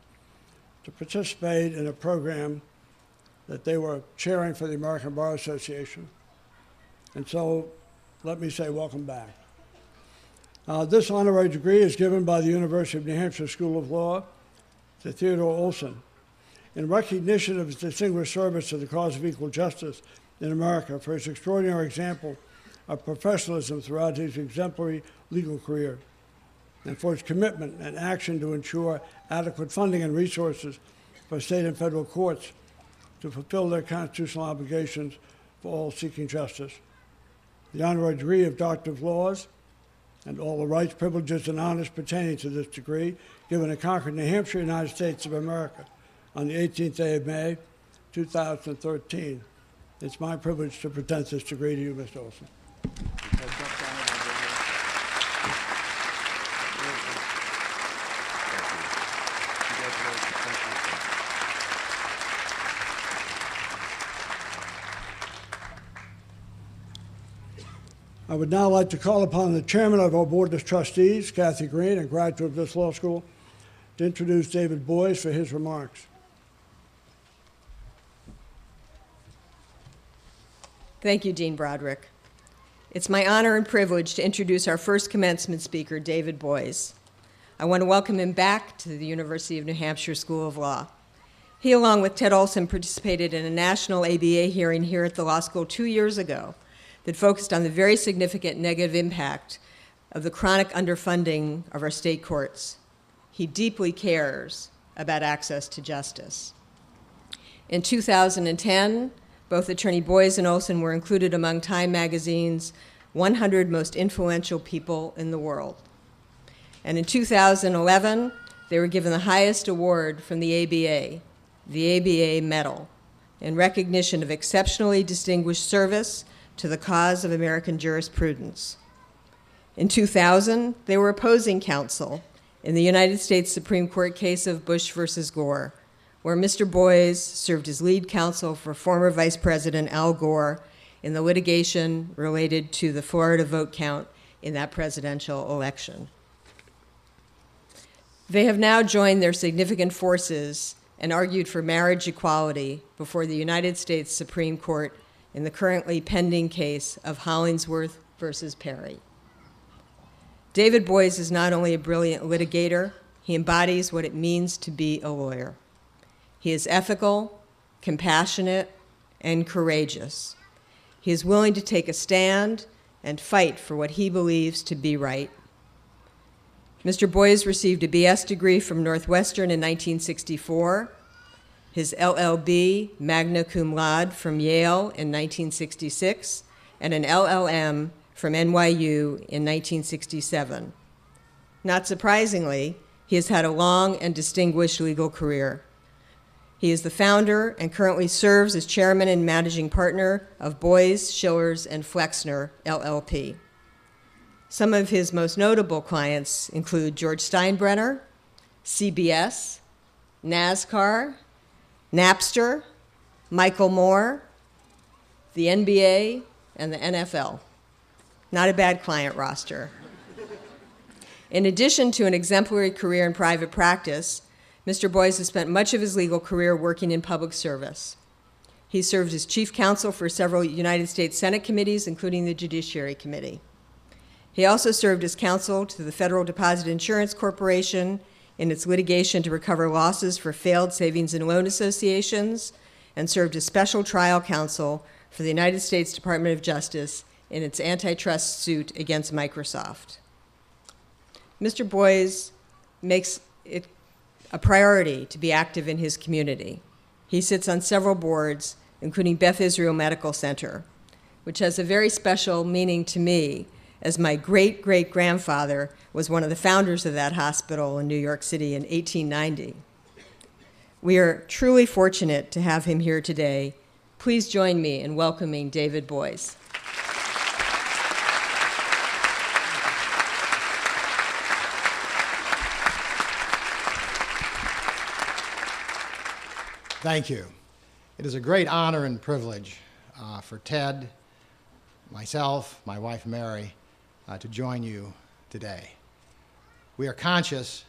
to participate in a program that they were chairing for the American Bar Association. And so let me say welcome back. This honorary degree is given by the University of New Hampshire School of Law to Theodore Olson in recognition of his distinguished service to the cause of equal justice in America, for his extraordinary example of professionalism throughout his exemplary legal career, and for his commitment and action to ensure adequate funding and resources for state and federal courts to fulfill their constitutional obligations for all seeking justice. The honorary degree of Doctor of Laws and all the rights, privileges, and honors pertaining to this degree given in Concord, New Hampshire, United States of America on the 18th day of May, 2013. It's my privilege to present this degree to you, Mr. Olson. I would now like to call upon the chairman of our Board of Trustees, Kathy Green, a graduate of this law school, to introduce David Boies for his remarks. Thank you, Dean Broderick. It's my honor and privilege to introduce our first commencement speaker, David Boies. I want to welcome him back to the University of New Hampshire School of Law. He, along with Ted Olson, participated in a national ABA hearing here at the law school 2 years ago that focused on the very significant negative impact of the chronic underfunding of our state courts. He deeply cares about access to justice. In 2010, both Attorney Boies and Olson were included among Time Magazine's 100 most influential people in the world. And in 2011, they were given the highest award from the ABA Medal, in recognition of exceptionally distinguished service to the cause of American jurisprudence. In 2000, they were opposing counsel in the United States Supreme Court case of Bush versus Gore, where Mr. Boies served as lead counsel for former Vice President Al Gore in the litigation related to the Florida vote count in that presidential election. They have now joined their significant forces and argued for marriage equality before the United States Supreme Court in the currently pending case of Hollingsworth versus Perry. David Boies is not only a brilliant litigator, he embodies what it means to be a lawyer. He is ethical, compassionate, and courageous. He is willing to take a stand and fight for what he believes to be right. Mr. Boies received a BS degree from Northwestern in 1964, his LLB magna cum laude from Yale in 1966, and an LLM from NYU in 1967. Not surprisingly, he has had a long and distinguished legal career. He is the founder and currently serves as chairman and managing partner of Boies, Schillers, and Flexner, LLP. Some of his most notable clients include George Steinbrenner, CBS, NASCAR, Napster, Michael Moore, the NBA, and the NFL. Not a bad client roster. In addition to an exemplary career in private practice, Mr. Boies has spent much of his legal career working in public service. He served as chief counsel for several United States Senate committees, including the Judiciary Committee. He also served as counsel to the Federal Deposit Insurance Corporation in its litigation to recover losses for failed savings and loan associations, and served as special trial counsel for the United States Department of Justice in its antitrust suit against Microsoft. Mr. Boies makes it a priority to be active in his community. He sits on several boards, including Beth Israel Medical Center, which has a very special meaning to me, as my great-great-grandfather was one of the founders of that hospital in New York City in 1890. We are truly fortunate to have him here today. Please join me in welcoming David Boies. Thank you. It is a great honor and privilege for Ted, myself, my wife Mary, to join you today. We are conscious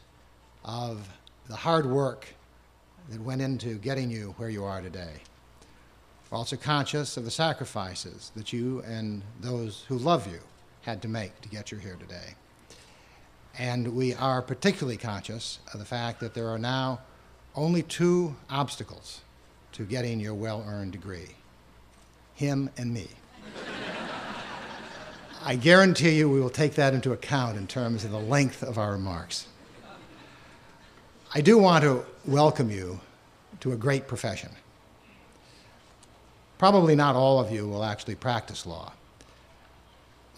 of the hard work that went into getting you where you are today. We're also conscious of the sacrifices that you and those who love you had to make to get you here today. And we are particularly conscious of the fact that there are now only two obstacles to getting your well-earned degree: him and me. I guarantee you we will take that into account in terms of the length of our remarks. I do want to welcome you to a great profession. probably not all of you will actually practice law.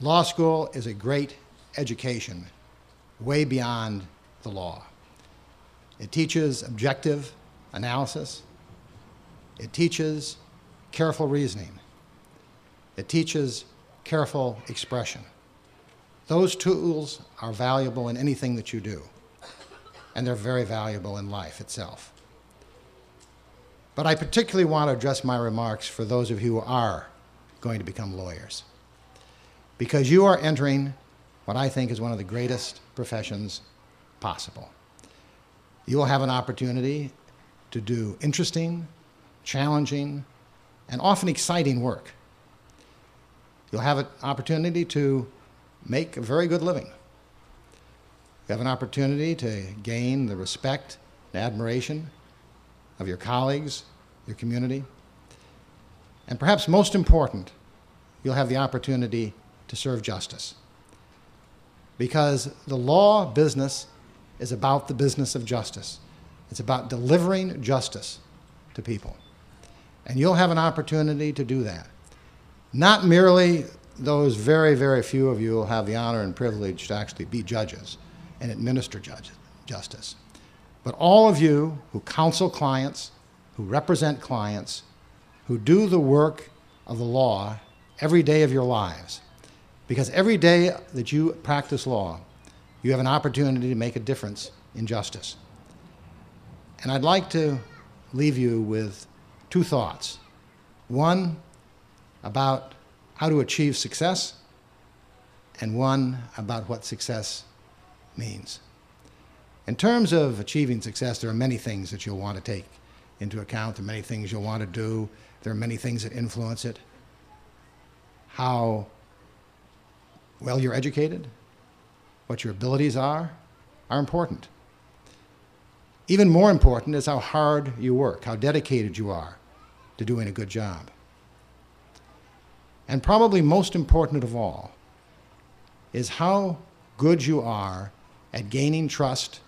Law school is a great education way beyond the law. It teaches objective analysis. It teaches careful reasoning. It teaches careful expression. Those tools are valuable in anything that you do, and they're very valuable in life itself. But I particularly want to address my remarks for those of you who are going to become lawyers, because you are entering what I think is one of the greatest professions possible. You will have an opportunity to do interesting, challenging, and often exciting work. You'll have an opportunity to make a very good living. You have an opportunity to gain the respect and admiration of your colleagues, your community. And perhaps most important, you'll have the opportunity to serve justice. Because the law business is about the business of justice. It's about delivering justice to people. And you'll have an opportunity to do that. Not merely those very, very few of you will have the honor and privilege to actually be judges and administer justice, but all of you who counsel clients, who represent clients, who do the work of the law every day of your lives. Because every day that you practice law, you have an opportunity to make a difference in justice. And I'd like to leave you with two thoughts. One about how to achieve success, and one about what success means. In terms of achieving success, there are many things that you'll want to take into account. There are many things you'll want to do. There are many things that influence it. How well you're educated, what your abilities are important. Even more important is how hard you work, how dedicated you are to doing a good job. And probably most important of all is how good you are at gaining trust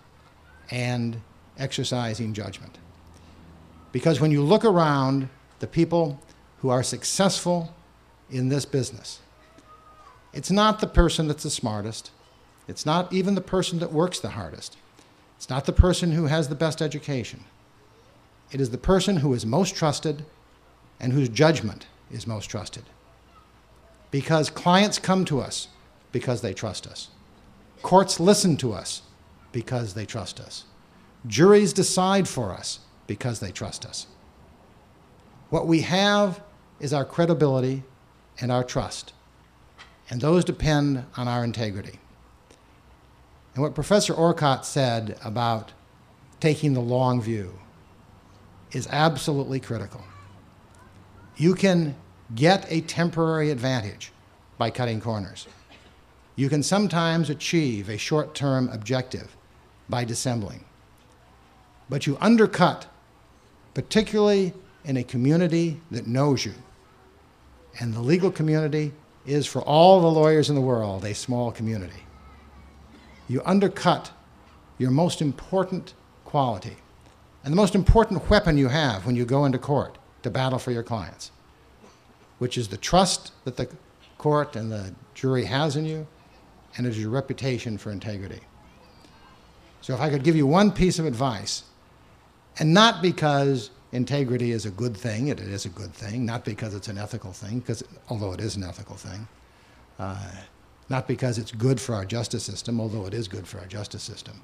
and exercising judgment. Because when you look around the people who are successful in this business, it's not the person that's the smartest. It's not even the person that works the hardest. It's not the person who has the best education. It is the person who is most trusted and whose judgment is most trusted. Because clients come to us because they trust us. Courts listen to us because they trust us. Juries decide for us because they trust us. What we have is our credibility and our trust, and those depend on our integrity. And what Professor Orcott said about taking the long view is absolutely critical. You can get a temporary advantage by cutting corners. You can sometimes achieve a short-term objective by dissembling. But you undercut, particularly in a community that knows you. And the legal community is, for all the lawyers in the world, a small community. You undercut your most important quality and the most important weapon you have when you go into court to battle for your clients, which is the trust that the court and the jury has in you, and is your reputation for integrity. So if I could give you one piece of advice, and not because integrity is a good thing, it is a good thing, not because it's an ethical thing, although it is an ethical thing, not because it's good for our justice system, although it is good for our justice system,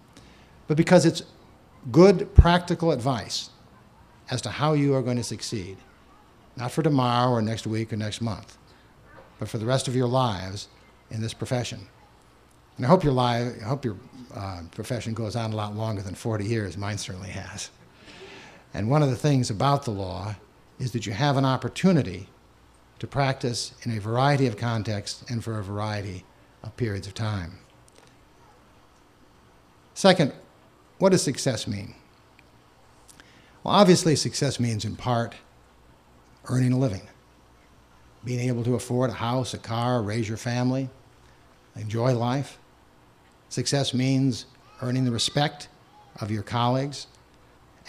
but because it's good practical advice as to how you are going to succeed. Not for tomorrow or next week or next month, but for the rest of your lives in this profession. And I hope your profession goes on a lot longer than 40 years. Mine certainly has. And one of the things about the law is that you have an opportunity to practice in a variety of contexts and for a variety of periods of time. Second, what does success mean? Well, obviously success means in part earning a living, being able to afford a house, a car, raise your family, enjoy life. Success means earning the respect of your colleagues,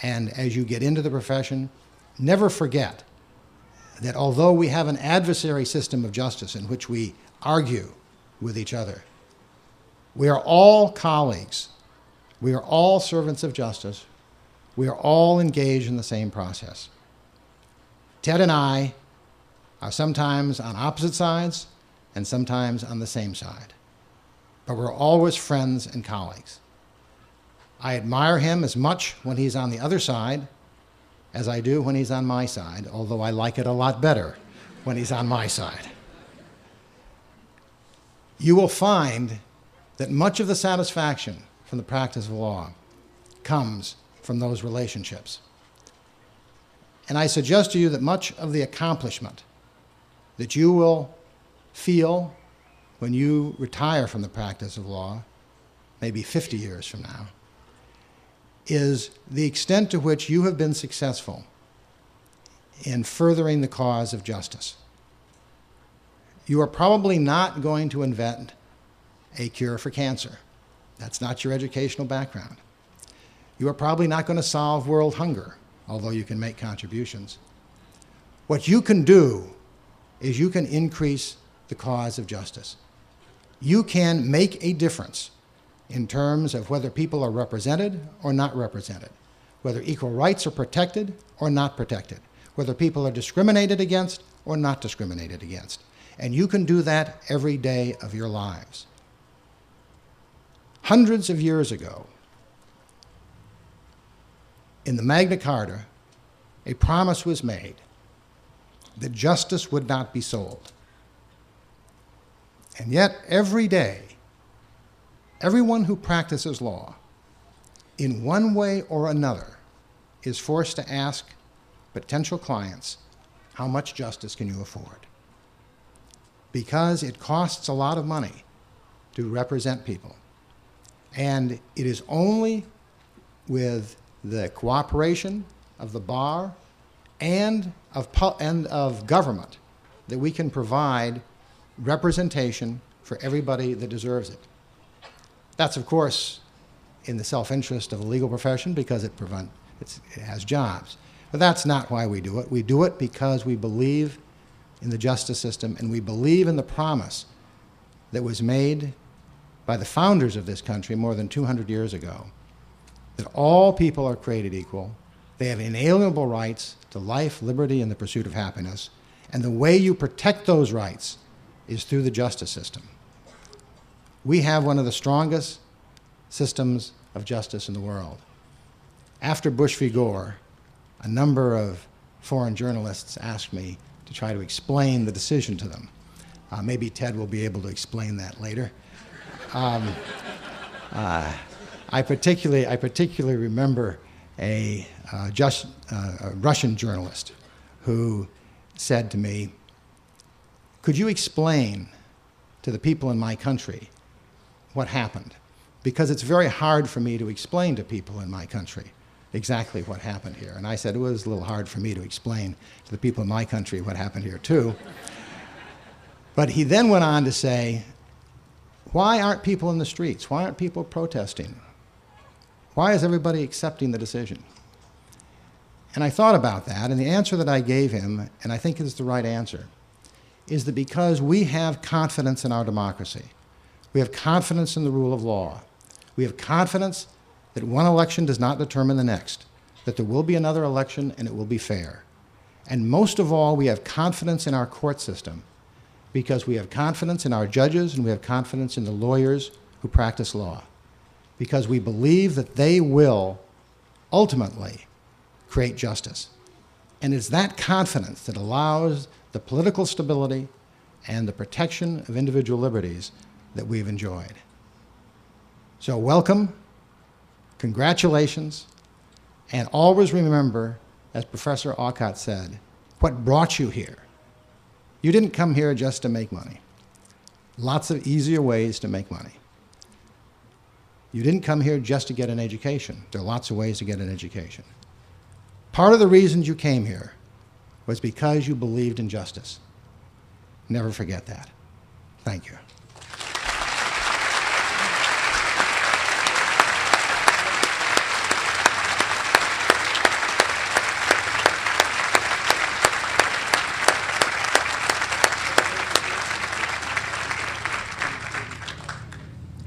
and as you get into the profession, never forget that although we have an adversary system of justice in which we argue with each other, we are all colleagues. We are all servants of justice. We are all engaged in the same process. Ted and I are sometimes on opposite sides and sometimes on the same side, but we're always friends and colleagues. I admire him as much when he's on the other side as I do when he's on my side, although I like it a lot better when he's on my side. You will find that much of the satisfaction from the practice of law comes from those relationships. And I suggest to you that much of the accomplishment that you will feel when you retire from the practice of law, maybe 50 years from now, is the extent to which you have been successful in furthering the cause of justice. You are probably not going to invent a cure for cancer. That's not your educational background. You are probably not going to solve world hunger, although you can make contributions. What you can do is you can increase the cause of justice. You can make a difference in terms of whether people are represented or not represented, whether equal rights are protected or not protected, whether people are discriminated against or not discriminated against. And you can do that every day of your lives. Hundreds of years ago, in the Magna Carta, a promise was made that justice would not be sold. And yet, every day, everyone who practices law, in one way or another, is forced to ask potential clients, how much justice can you afford? Because it costs a lot of money to represent people. And it is only with the cooperation of the bar and of government that we can provide representation for everybody that deserves it. That's, of course, in the self-interest of the legal profession because it has jobs. But that's not why we do it. We do it because we believe in the justice system and we believe in the promise that was made by the founders of this country more than 200 years ago, that all people are created equal, they have inalienable rights to life, liberty, and the pursuit of happiness, and the way you protect those rights is through the justice system. We have one of the strongest systems of justice in the world. After Bush v. Gore, a number of foreign journalists asked me to try to explain the decision to them. Maybe Ted will be able to explain that later. I particularly remember a Russian journalist who said to me, could you explain to the people in my country what happened? Because it's very hard for me to explain to people in my country exactly what happened here. And I said it was a little hard for me to explain to the people in my country what happened here too. But he then went on to say, why aren't people in the streets? Why aren't people protesting? Why is everybody accepting the decision? And I thought about that, and the answer that I gave him, and I think is the right answer, is that because we have confidence in our democracy, we have confidence in the rule of law, we have confidence that one election does not determine the next, that there will be another election and it will be fair. And most of all, we have confidence in our court system because we have confidence in our judges and we have confidence in the lawyers who practice law, because we believe that they will ultimately create justice. And it's that confidence that allows the political stability and the protection of individual liberties that we've enjoyed. So welcome, congratulations, and always remember, as Professor Aucott said, what brought you here. You didn't come here just to make money. Lots of easier ways to make money. You didn't come here just to get an education. There are lots of ways to get an education. Part of the reasons you came here was because you believed in justice. Never forget that. Thank you.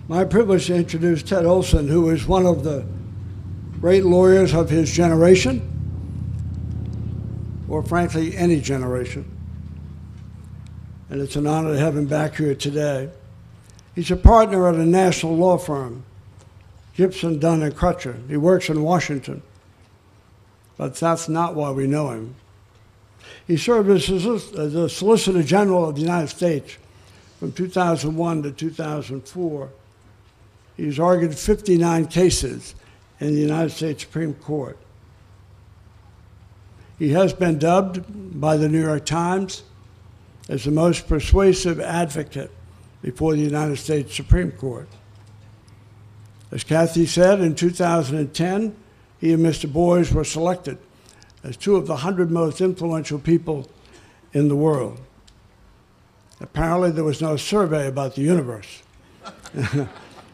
My privilege to introduce Ted Olson, who is one of the great lawyers of his generation, or frankly, any generation. And it's an honor to have him back here today. He's a partner at a national law firm, Gibson, Dunn and Crutcher. He works in Washington, but that's not why we know him. He served as the Solicitor General of the United States from 2001 to 2004. He's argued 59 cases in the United States Supreme Court. He has been dubbed by the New York Times as the most persuasive advocate before the United States Supreme Court. As Kathy said, in 2010, he and Mr. Boies were selected as two of the 100 most influential people in the world. Apparently, there was no survey about the universe,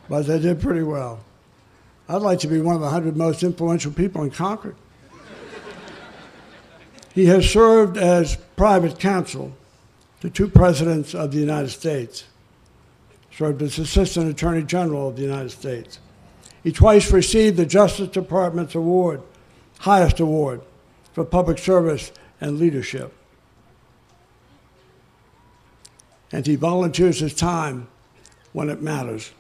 but they did pretty well. I'd like to be one of the 100 most influential people in Concord. He has served as private counsel to two presidents of the United States, served as Assistant Attorney General of the United States. He twice received the Justice Department's award, highest award for public service and leadership. And he volunteers his time when it matters.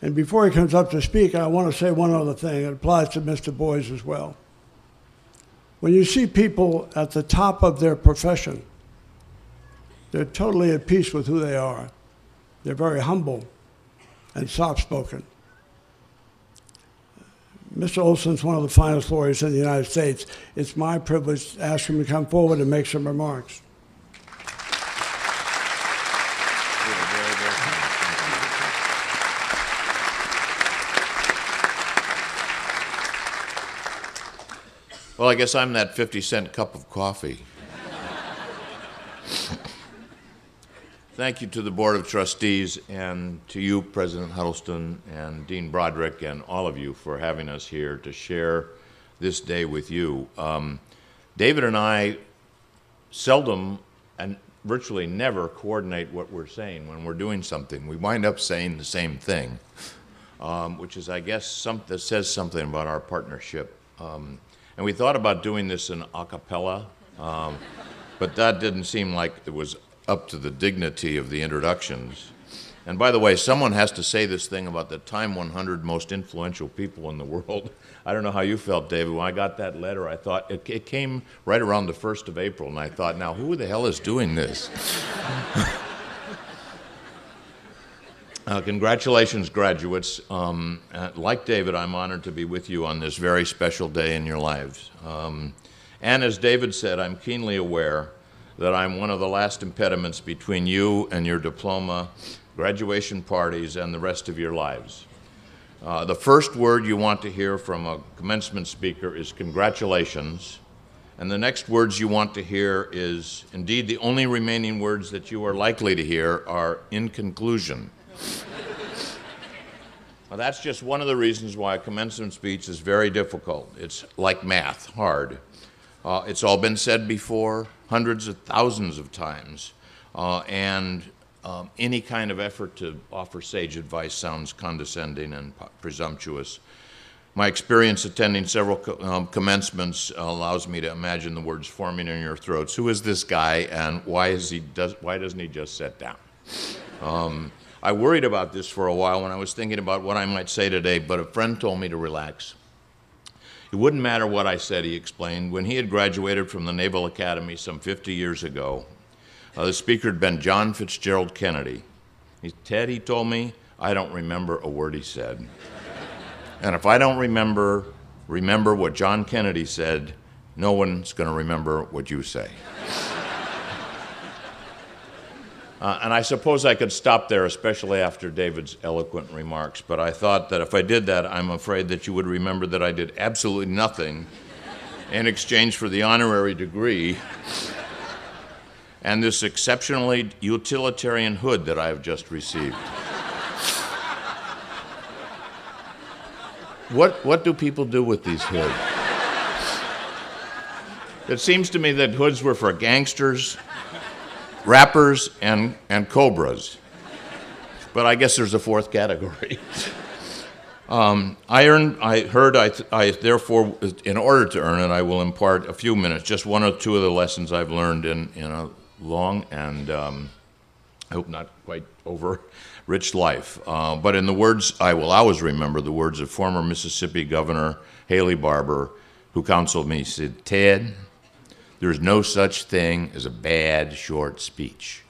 And before he comes up to speak, I want to say one other thing. It applies to Mr. Boies as well. When you see people at the top of their profession, they're totally at peace with who they are. They're very humble and soft-spoken. Mr. Olson's one of the finest lawyers in the United States. It's my privilege to ask him to come forward and make some remarks. Well, I guess I'm that 50-cent cup of coffee. Thank you to the Board of Trustees and to you, President Huddleston and Dean Broderick, and all of you for having us here to share this day with you. David and I seldom and virtually never coordinate what we're saying when we're doing something. We wind up saying the same thing, which is, I guess, that says something about our partnership. And we thought about doing this in a cappella, but that didn't seem like it was up to the dignity of the introductions. And by the way, someone has to say this thing about the Time 100 most influential people in the world. I don't know how you felt, David. When I got that letter, I thought, it came right around the 1st of April, and I thought, now who the hell is doing this? Congratulations, graduates. Like David, I'm honored to be with you on this very special day in your lives. And as David said, I'm keenly aware that I'm one of the last impediments between you and your diploma, graduation parties, and the rest of your lives. The first word you want to hear from a commencement speaker is congratulations, and the next words you want to hear is, indeed, the only remaining words that you are likely to hear are in conclusion. Now, that's just one of the reasons why a commencement speech is very difficult. It's like math, hard. It's all been said before, hundreds of thousands of times, and any kind of effort to offer sage advice sounds condescending and presumptuous. My experience attending several commencements allows me to imagine the words forming in your throats. Who is this guy, and why doesn't he just sit down? I worried about this for a while when I was thinking about what I might say today, but a friend told me to relax. It wouldn't matter what I said, he explained. When he had graduated from the Naval Academy some 50 years ago, the speaker had been John Fitzgerald Kennedy. Ted, he told me, I don't remember a word he said. And if I don't remember what John Kennedy said, no one's going to remember what you say. And I suppose I could stop there, especially after David's eloquent remarks, but I thought that if I did that, I'm afraid that you would remember that I did absolutely nothing in exchange for the honorary degree and this exceptionally utilitarian hood that I have just received. What do people do with these hoods? It seems to me that hoods were for gangsters, rappers, and cobras. But I guess there's a fourth category. Therefore, in order to earn it, I will impart a few minutes, just one or two of the lessons I've learned in a long and I hope not quite over-rich life. But in the words, I will always remember the words of former Mississippi Governor Haley Barbour, who counseled me, said, "Ted, there's no such thing as a bad short speech."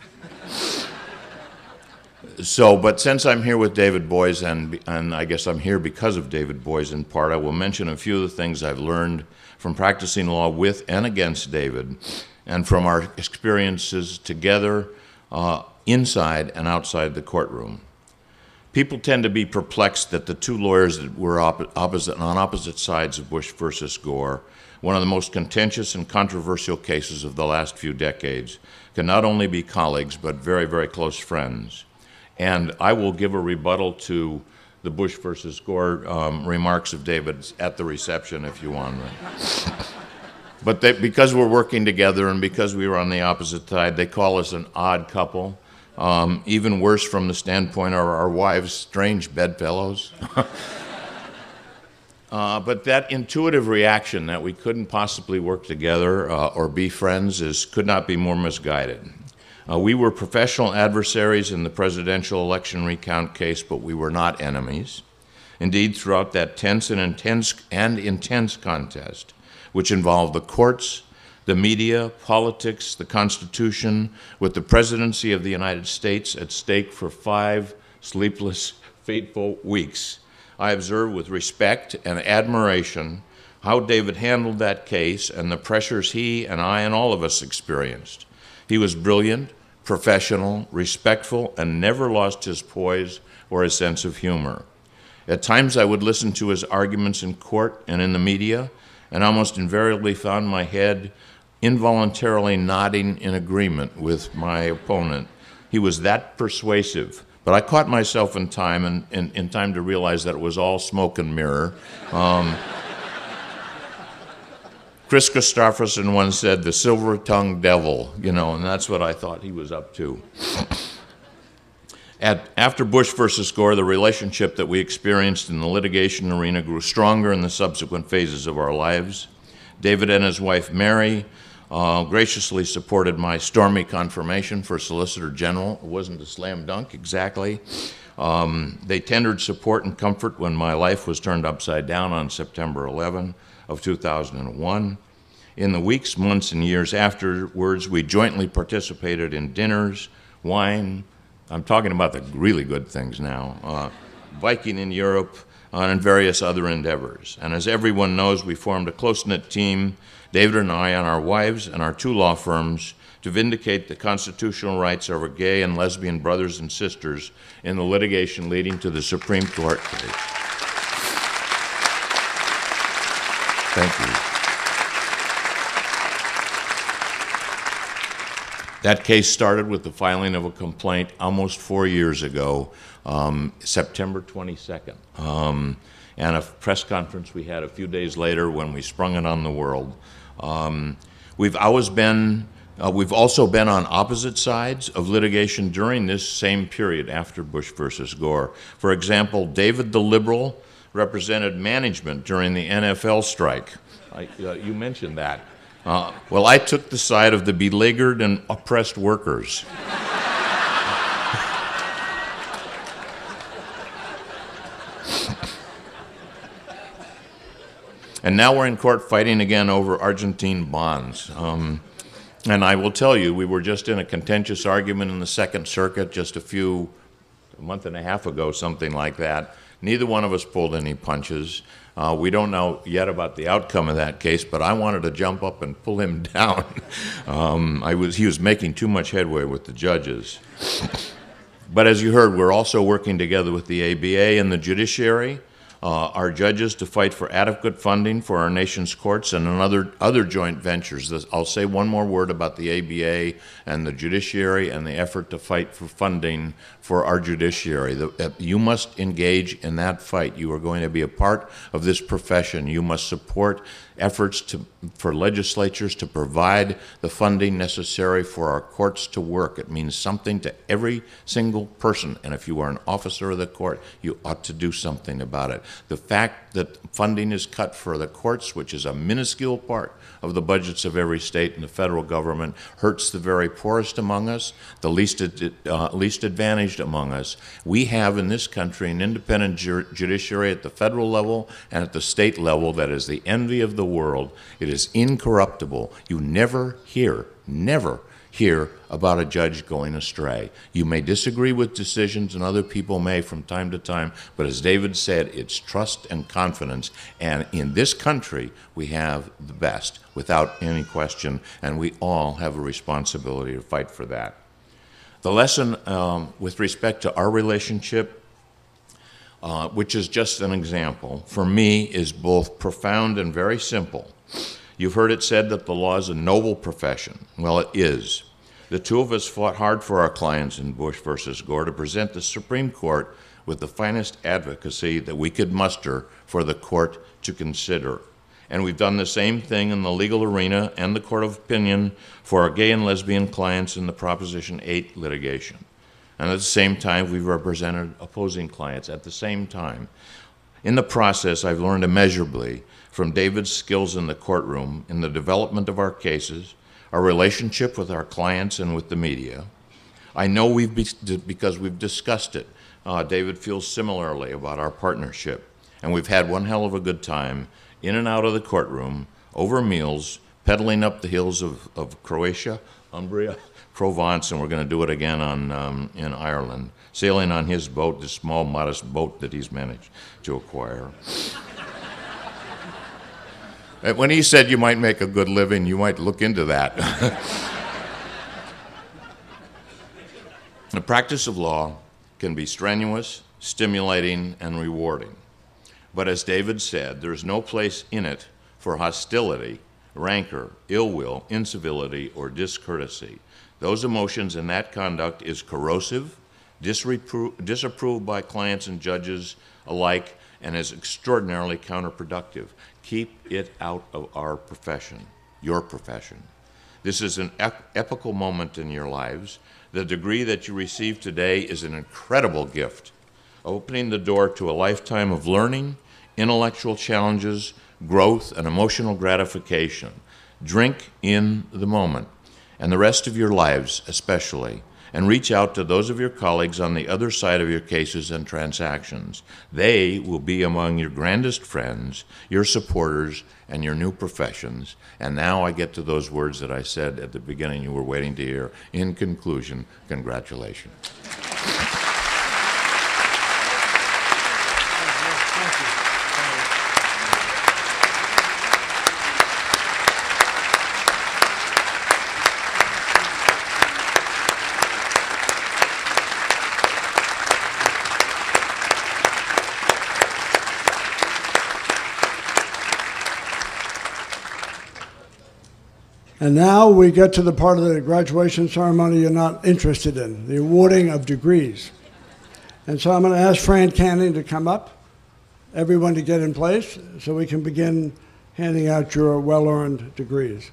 But since I'm here with David Boies, and I guess I'm here because of David Boies in part, I will mention a few of the things I've learned from practicing law with and against David, and from our experiences together inside and outside the courtroom. People tend to be perplexed that the two lawyers that were on opposite sides of Bush versus Gore, one of the most contentious and controversial cases of the last few decades, can not only be colleagues but very, very close friends. And I will give a rebuttal to the Bush versus Gore remarks of David's at the reception if you want. But because we're working together and because we were on the opposite side, they call us an odd couple. Even worse from the standpoint of our wives' strange bedfellows. But that intuitive reaction that we couldn't possibly work together or be friends could not be more misguided. We were professional adversaries in the presidential election recount case, but we were not enemies. Indeed, throughout that tense and intense contest, which involved the courts, the media, politics, the Constitution, with the presidency of the United States at stake for 5 sleepless, fateful weeks, I observed with respect and admiration how David handled that case and the pressures he and I and all of us experienced. He was brilliant, professional, respectful, and never lost his poise or his sense of humor. At times I would listen to his arguments in court and in the media, and almost invariably found my head involuntarily nodding in agreement with my opponent. He was that persuasive. But I caught myself in time to realize that it was all smoke and mirror. Chris Christopherson once said, "the silver-tongued devil," and that's what I thought he was up to. After Bush versus Gore, the relationship that we experienced in the litigation arena grew stronger in the subsequent phases of our lives. David and his wife, Mary, graciously supported my stormy confirmation for Solicitor General. It wasn't a slam dunk, exactly. They tendered support and comfort when my life was turned upside down on September 11 of 2001. In the weeks, months, and years afterwards, we jointly participated in dinners, wine, I'm talking about the really good things now, biking in Europe, and various other endeavors. And as everyone knows, we formed a close-knit team, David and I and our wives and our 2 law firms, to vindicate the constitutional rights of our gay and lesbian brothers and sisters in the litigation leading to the Supreme Court case. Thank you. That case started with the filing of a complaint almost 4 years ago, September 22nd. And a press conference we had a few days later when we sprung it on the world. We've also been on opposite sides of litigation during this same period after Bush versus Gore. For example, David the liberal represented management during the NFL strike. You mentioned that. Well, I took the side of the beleaguered and oppressed workers. And now we're in court fighting again over Argentine bonds. And I will tell you, we were just in a contentious argument in the Second Circuit just a month and a half ago, something like that. Neither one of us pulled any punches. We don't know yet about the outcome of that case, but I wanted to jump up and pull him down. He was making too much headway with the judges. But as you heard, we're also working together with the ABA and the judiciary our judges to fight for adequate funding for our nation's courts and other joint ventures. I'll say one more word about the ABA and the judiciary and the effort to fight for funding for our judiciary. You must engage in that fight. You are going to be a part of this profession. You must support efforts for legislatures to provide the funding necessary for our courts to work. It means something to every single person, and if you are an officer of the court, you ought to do something about it. The fact that funding is cut for the courts, which is a minuscule part of the budgets of every state and the federal government, hurts the very poorest among us, the least advantaged among us. We have in this country an independent judiciary at the federal level and at the state level that is the envy of the world. It is incorruptible. You never hear about a judge going astray. You may disagree with decisions, and other people may from time to time, but as David said, it's trust and confidence. And in this country, we have the best, without any question, and we all have a responsibility to fight for that. The lesson with respect to our relationship, which is just an example, for me is both profound and very simple. You've heard it said that the law is a noble profession. Well, it is. The two of us fought hard for our clients in Bush versus Gore to present the Supreme Court with the finest advocacy that we could muster for the court to consider. And we've done the same thing in the legal arena and the court of opinion for our gay and lesbian clients in the Proposition 8 litigation. And at the same time, we've represented opposing clients at the same time. In the process, I've learned immeasurably from David's skills in the courtroom, in the development of our cases, our relationship with our clients and with the media. I know because we've discussed it. David feels similarly about our partnership. And we've had one hell of a good time in and out of the courtroom, over meals, pedaling up the hills of Croatia, Umbria, Provence, and we're going to do it again in Ireland, sailing on his boat, this small, modest boat that he's managed to acquire. When he said you might make a good living, you might look into that. The practice of law can be strenuous, stimulating, and rewarding. But as David said, there's no place in it for hostility, rancor, ill will, incivility, or discourtesy. Those emotions and that conduct is corrosive, disapproved by clients and judges alike, and is extraordinarily counterproductive. Keep it out of our profession, your profession. This is an epical moment in your lives. The degree that you receive today is an incredible gift, opening the door to a lifetime of learning, intellectual challenges, growth, and emotional gratification. Drink in the moment, and the rest of your lives especially, and reach out to those of your colleagues on the other side of your cases and transactions. They will be among your grandest friends, your supporters, and your new professions. And now I get to those words that I said at the beginning you were waiting to hear. In conclusion, congratulations. And now we get to the part of the graduation ceremony you're not interested in, the awarding of degrees. And so I'm going to ask Fran Canning to come up, everyone to get in place, so we can begin handing out your well-earned degrees.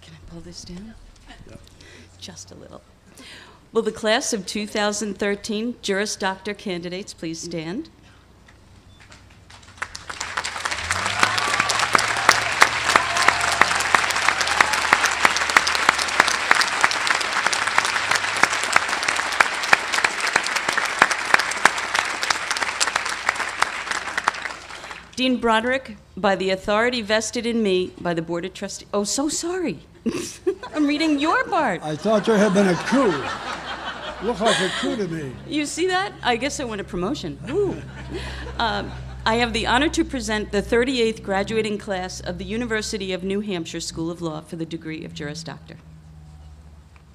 Can I pull this down? Just a little. Will the class of 2013 Juris Doctor candidates please stand? Dean Broderick, by the authority vested in me by the Board of Trustees. Oh, so sorry. I'm reading your part. I thought there had been a coup. Looked like a coup to me. You see that? I guess I won a promotion. Ooh. I have the honor to present the 38th graduating class of the University of New Hampshire School of Law for the degree of Juris Doctor.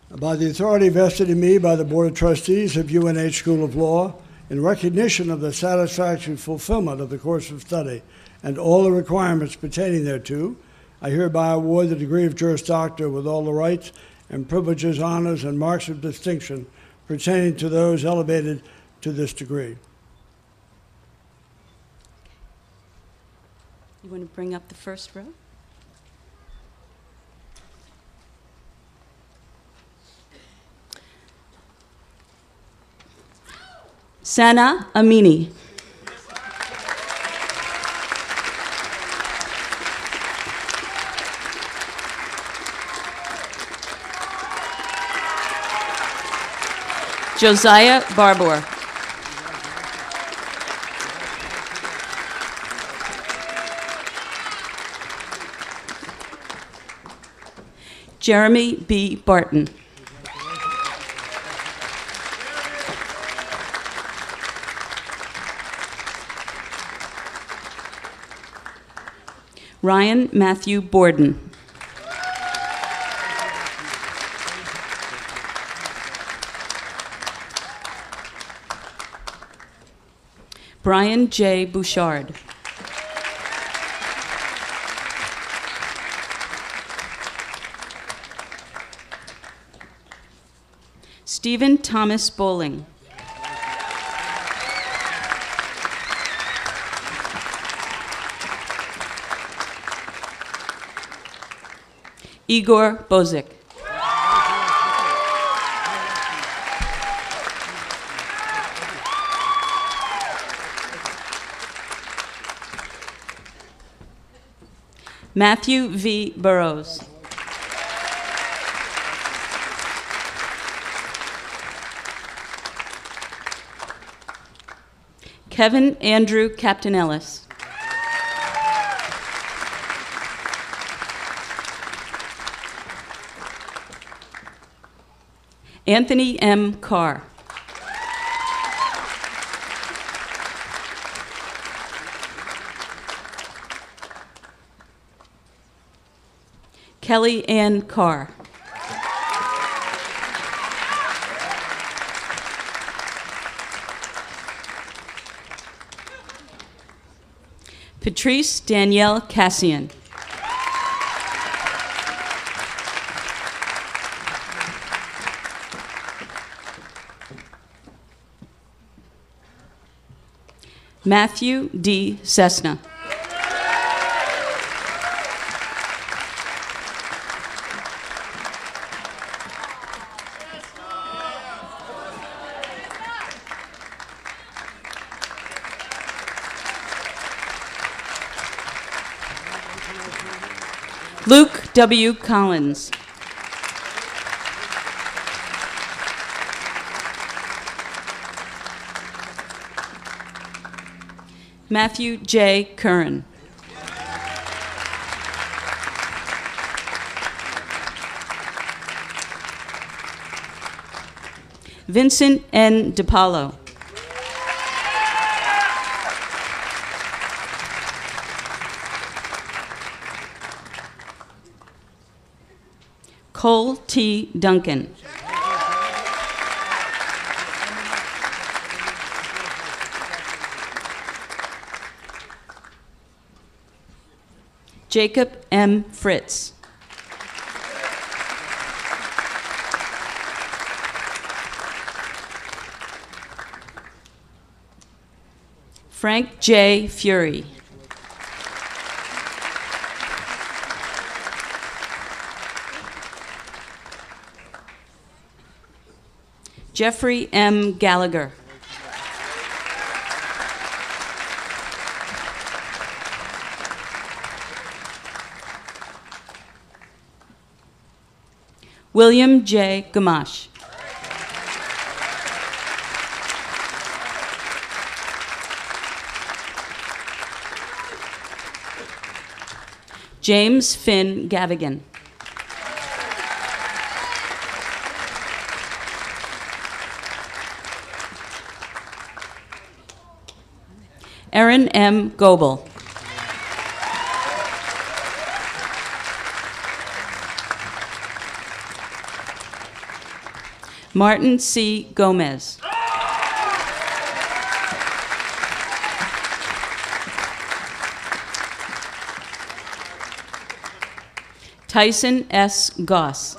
By the authority vested in me by the Board of Trustees of UNH School of Law, in recognition of the satisfactory fulfillment of the course of study and all the requirements pertaining thereto, I hereby award the degree of Juris Doctor with all the rights and privileges, honors, and marks of distinction pertaining to those elevated to this degree. You want to bring up the first row? Sana Amini. Josiah Barbour. Jeremy B. Barton. Ryan Matthew Borden. Brian J. Bouchard. Stephen Thomas Bowling. Igor Bozic. Matthew V. Burrows. Kevin Andrew Captain Ellis. Anthony M. Carr. Kelly Ann Carr. Patrice Danielle Cassian. Matthew D. Cessna. Luke W. Collins. Matthew J. Curran. Vincent N. DiPaolo. Cole T. Duncan. Jacob M. Fritz. Frank J. Fury. Jeffrey M. Gallagher. William J. Gamache. James Finn Gavigan. Erin M. Goebel. Martin C. Gomez. Tyson S. Goss.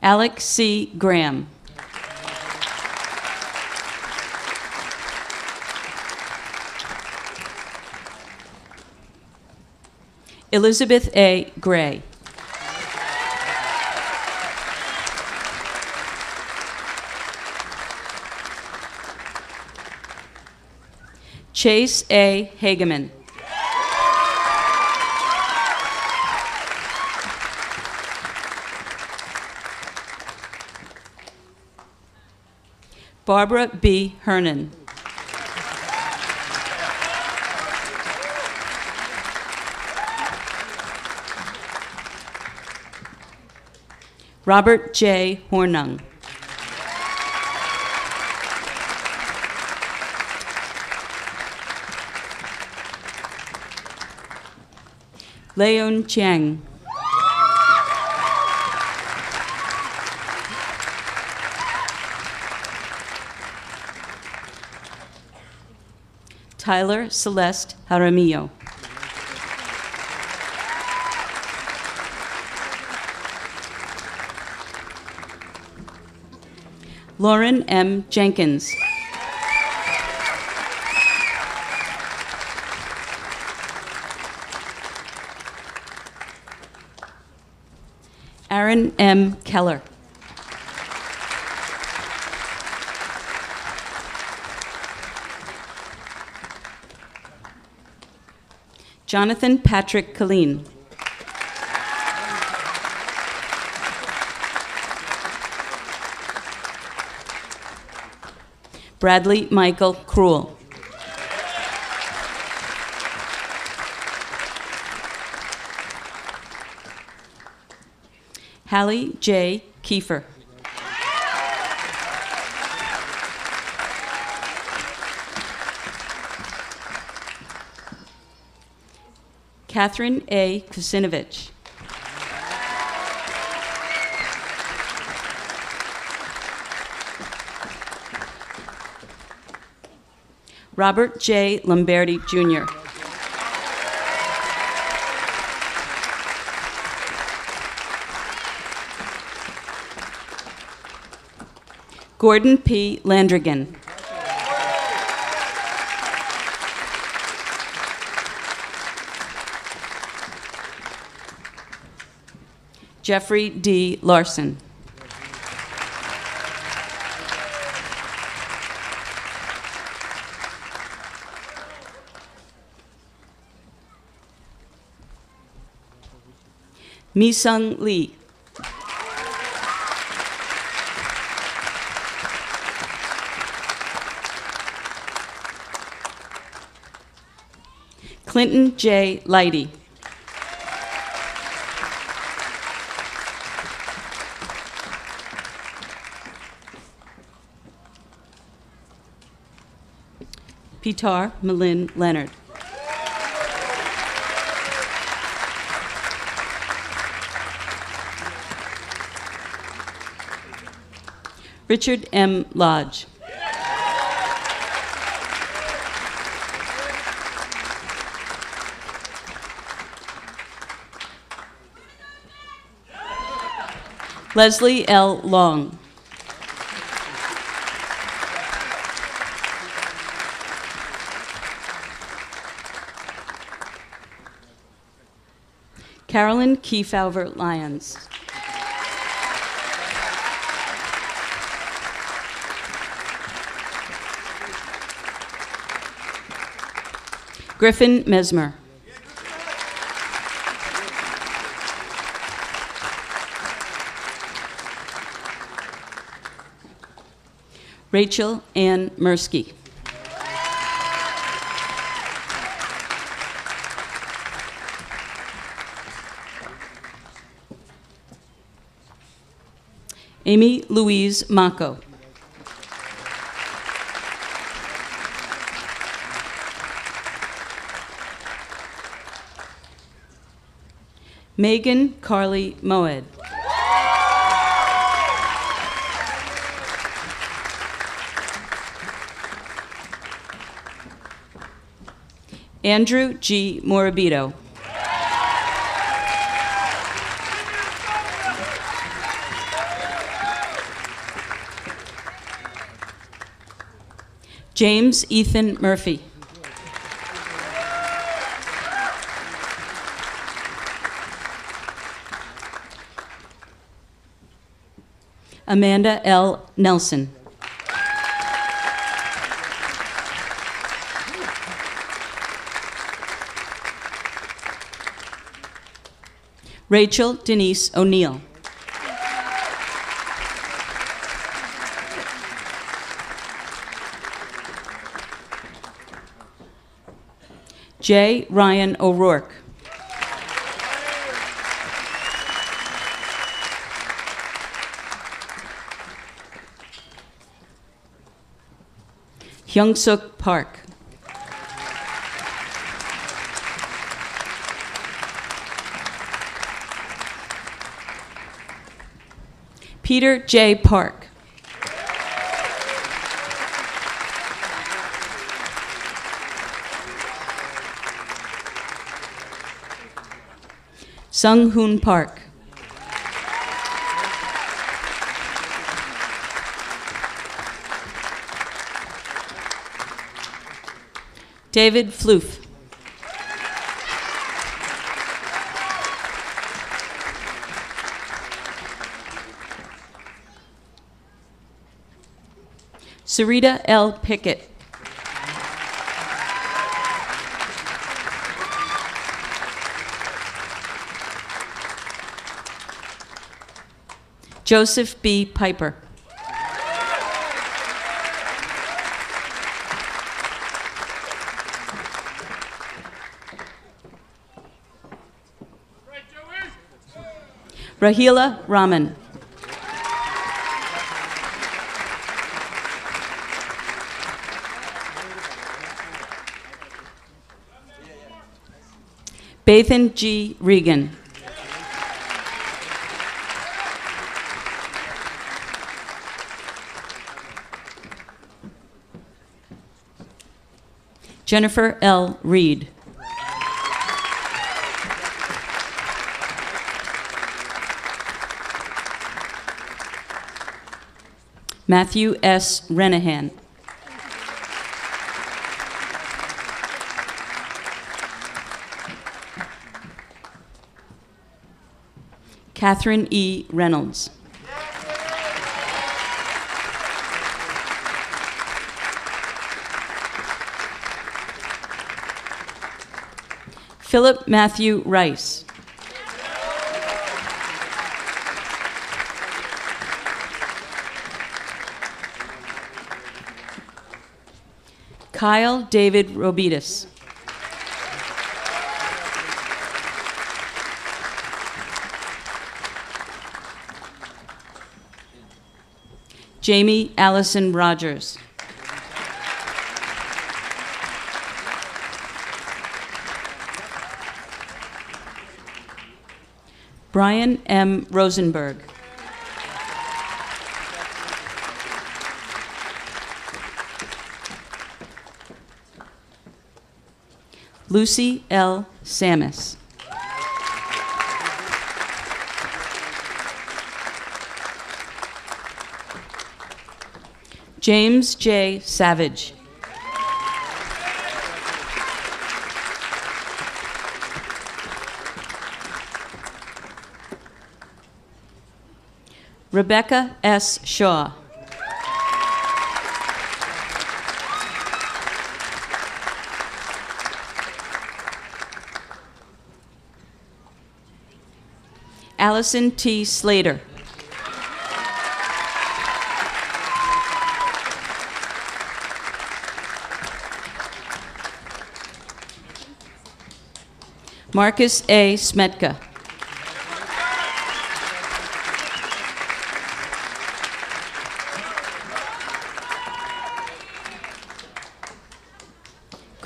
Alex C. Graham. Elizabeth A. Gray. Chase A. Hageman. Barbara B. Hernan. Robert J. Hornung. Leon Chiang. Tyler Celeste Jaramillo. Lauren M. Jenkins. Aaron M. Keller. Jonathan Patrick Colleen. Bradley Michael Cruel. Hallie J. Kiefer. Catherine A. Kusinovich. Robert J. Lamberti, Jr. Gordon P. Landrigan. Jeffrey D. Larson. Mi-Sung Lee. Clinton J. Leidy. Pitar Malin Leonard. Richard M. Lodge. Leslie L. Long. Carolyn Kiefauver Lyons. Griffin Mesmer. Rachel Ann Mursky. Amy Louise Mako. Megan Carly Moed. Andrew G. Morabito. James Ethan Murphy. Amanda L. Nelson. Rachel Denise O'Neill. J. Ryan O'Rourke. Hyung-suk Park. Peter J. Park. Sung Hoon Park. David Floof. Sarita L. Pickett. Joseph B. Piper. Rahila Raman. Bathan G. Regan. Jennifer L. Reed. Matthew S. Renahan. Catherine E. Reynolds. Philip Matthew Rice. Kyle David Robitis. Jamie Allison Rogers. Brian M. Rosenberg. Lucy L. Samus. James J. Savage. Rebecca S. Shaw. Allison T. Slater. Marcus A. Smetka.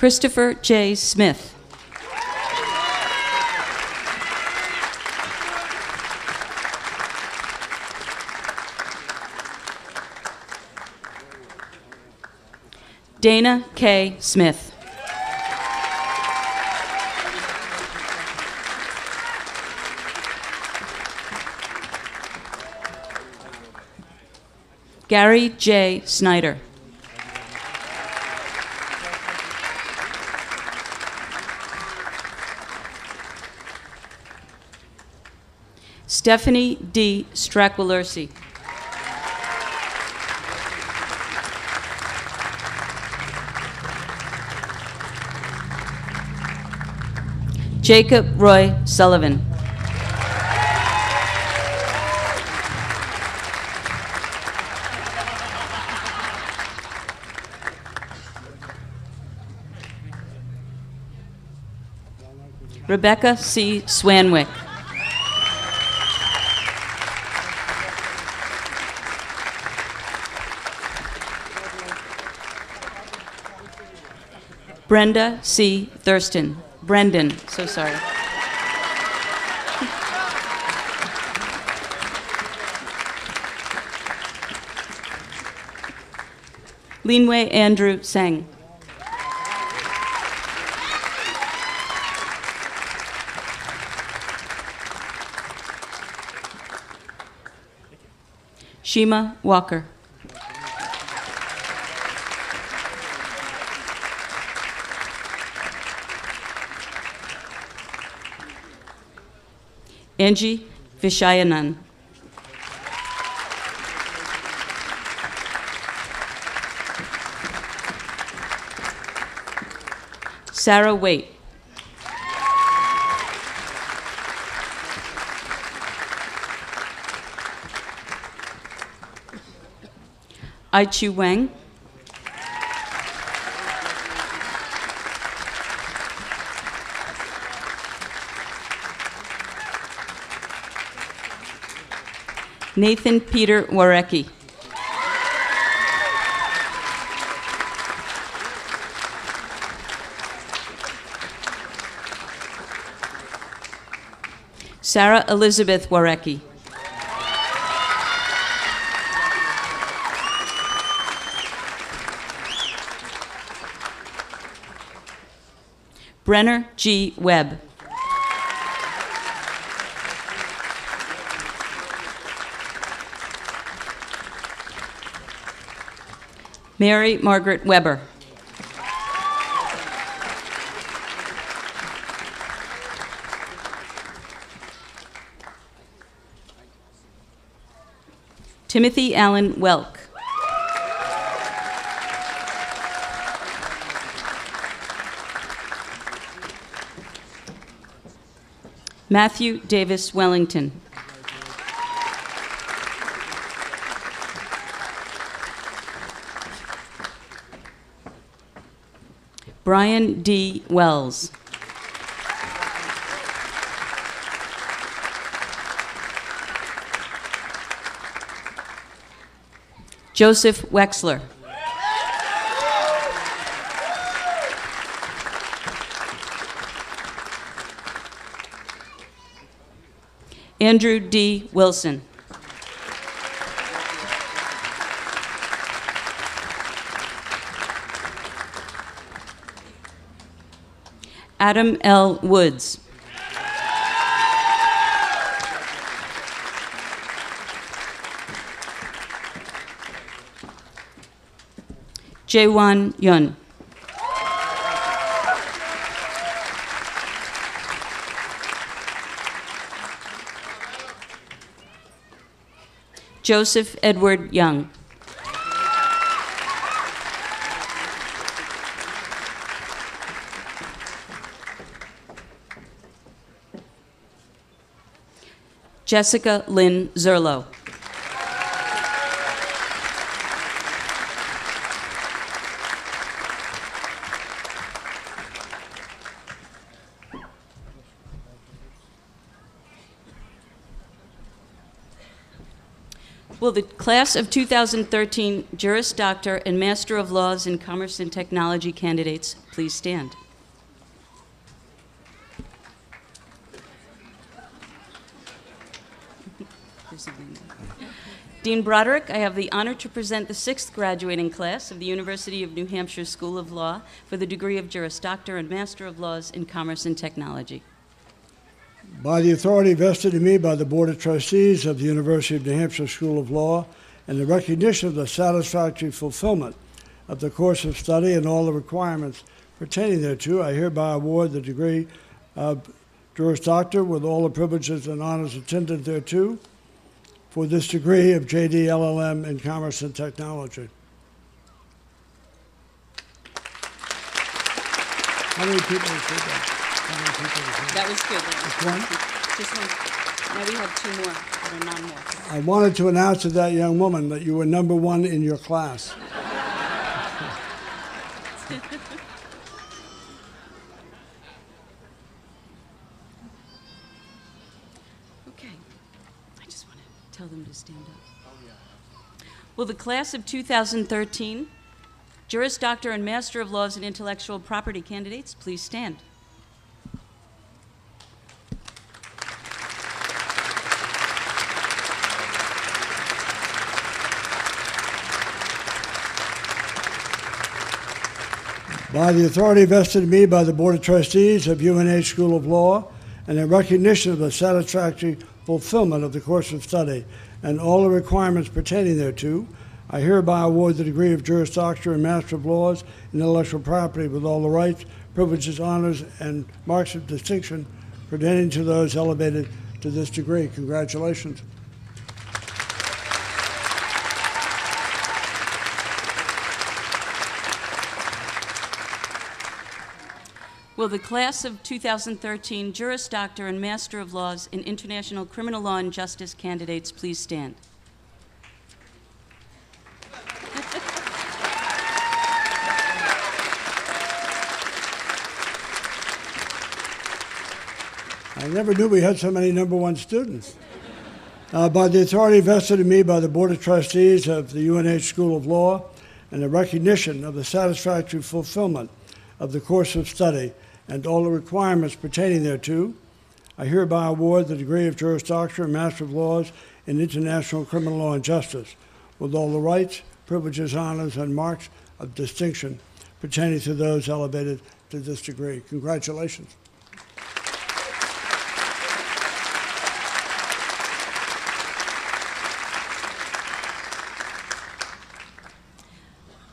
Christopher J. Smith. Dana K. Smith. Gary J. Snyder. Stephanie D. Strakwilersi. Jacob Roy Sullivan. Rebecca C. Swanwick. Brenda C. Thurston. Brendan, so sorry. Linway Andrew Seng. Shima Walker. Angie Vishayanan. Sarah Waite. Aichu Wang. Nathan Peter Warecki. Sarah Elizabeth Warecki. Brenner G. Webb. Mary Margaret Weber. Timothy Allen Welk. Matthew Davis Wellington. Brian D. Wells. Joseph Wexler. Andrew D. Wilson. Adam L. Woods. Jaewon Yun. Joseph Edward Young. Jessica Lynn Zerlo. Will the class of 2013 Juris Doctor and Master of Laws in Commerce and Technology candidates please stand? Dean Broderick, I have the honor to present the 6th graduating class of the University of New Hampshire School of Law for the degree of Juris Doctor and Master of Laws in Commerce and Technology. By the authority vested in me by the Board of Trustees of the University of New Hampshire School of Law and the recognition of the satisfactory fulfillment of the course of study and all the requirements pertaining thereto, I hereby award the degree of Juris Doctor with all the privileges and honors attendant thereto for this degree of J.D. LLM in Commerce and Technology. How many people have said that? How many people have said that? That was good. Just one? Just one. Now we have 2 more that are non-more. I wanted to announce to that young woman that you were number 1 in your class. Okay. I just want to tell them to stand up. Oh, yeah. Will the class of 2013 Juris Doctor and Master of Laws in Intellectual Property candidates please stand? By the authority vested in me by the Board of Trustees of UNH School of Law and in recognition of the satisfactory fulfillment of the course of study and all the requirements pertaining thereto, I hereby award the degree of Juris Doctor and Master of Laws in Intellectual Property with all the rights, privileges, honors, and marks of distinction pertaining to those elevated to this degree. Congratulations. Will the class of 2013 Juris Doctor and Master of Laws in International Criminal Law and Justice candidates please stand? I never knew we had so many number 1 students. By the authority vested in me by the Board of Trustees of the UNH School of Law and the recognition of the satisfactory fulfillment of the course of study and all the requirements pertaining thereto, I hereby award the degree of Juris Doctor and Master of Laws in International Criminal Law and Justice with all the rights, privileges, honors, and marks of distinction pertaining to those elevated to this degree. Congratulations.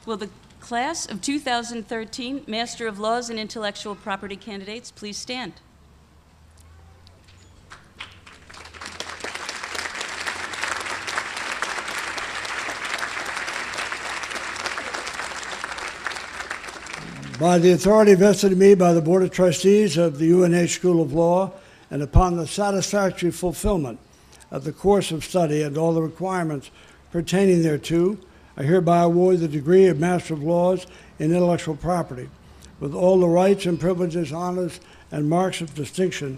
Will the class of 2013 Master of Laws and Intellectual Property candidates please stand? By the authority vested in me by the Board of Trustees of the UNH School of Law and upon the satisfactory fulfillment of the course of study and all the requirements pertaining thereto, I hereby award the degree of Master of Laws in Intellectual Property with all the rights and privileges, honors, and marks of distinction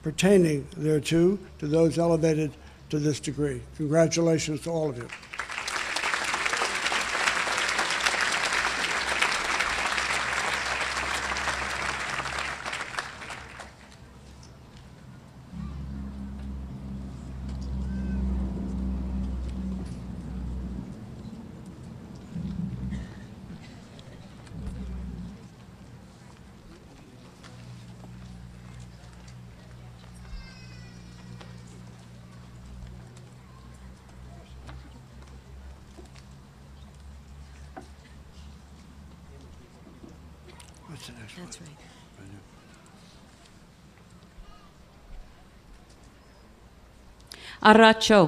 pertaining thereto to those elevated to this degree. Congratulations to all of you. What's the next one? That's right. Arracho.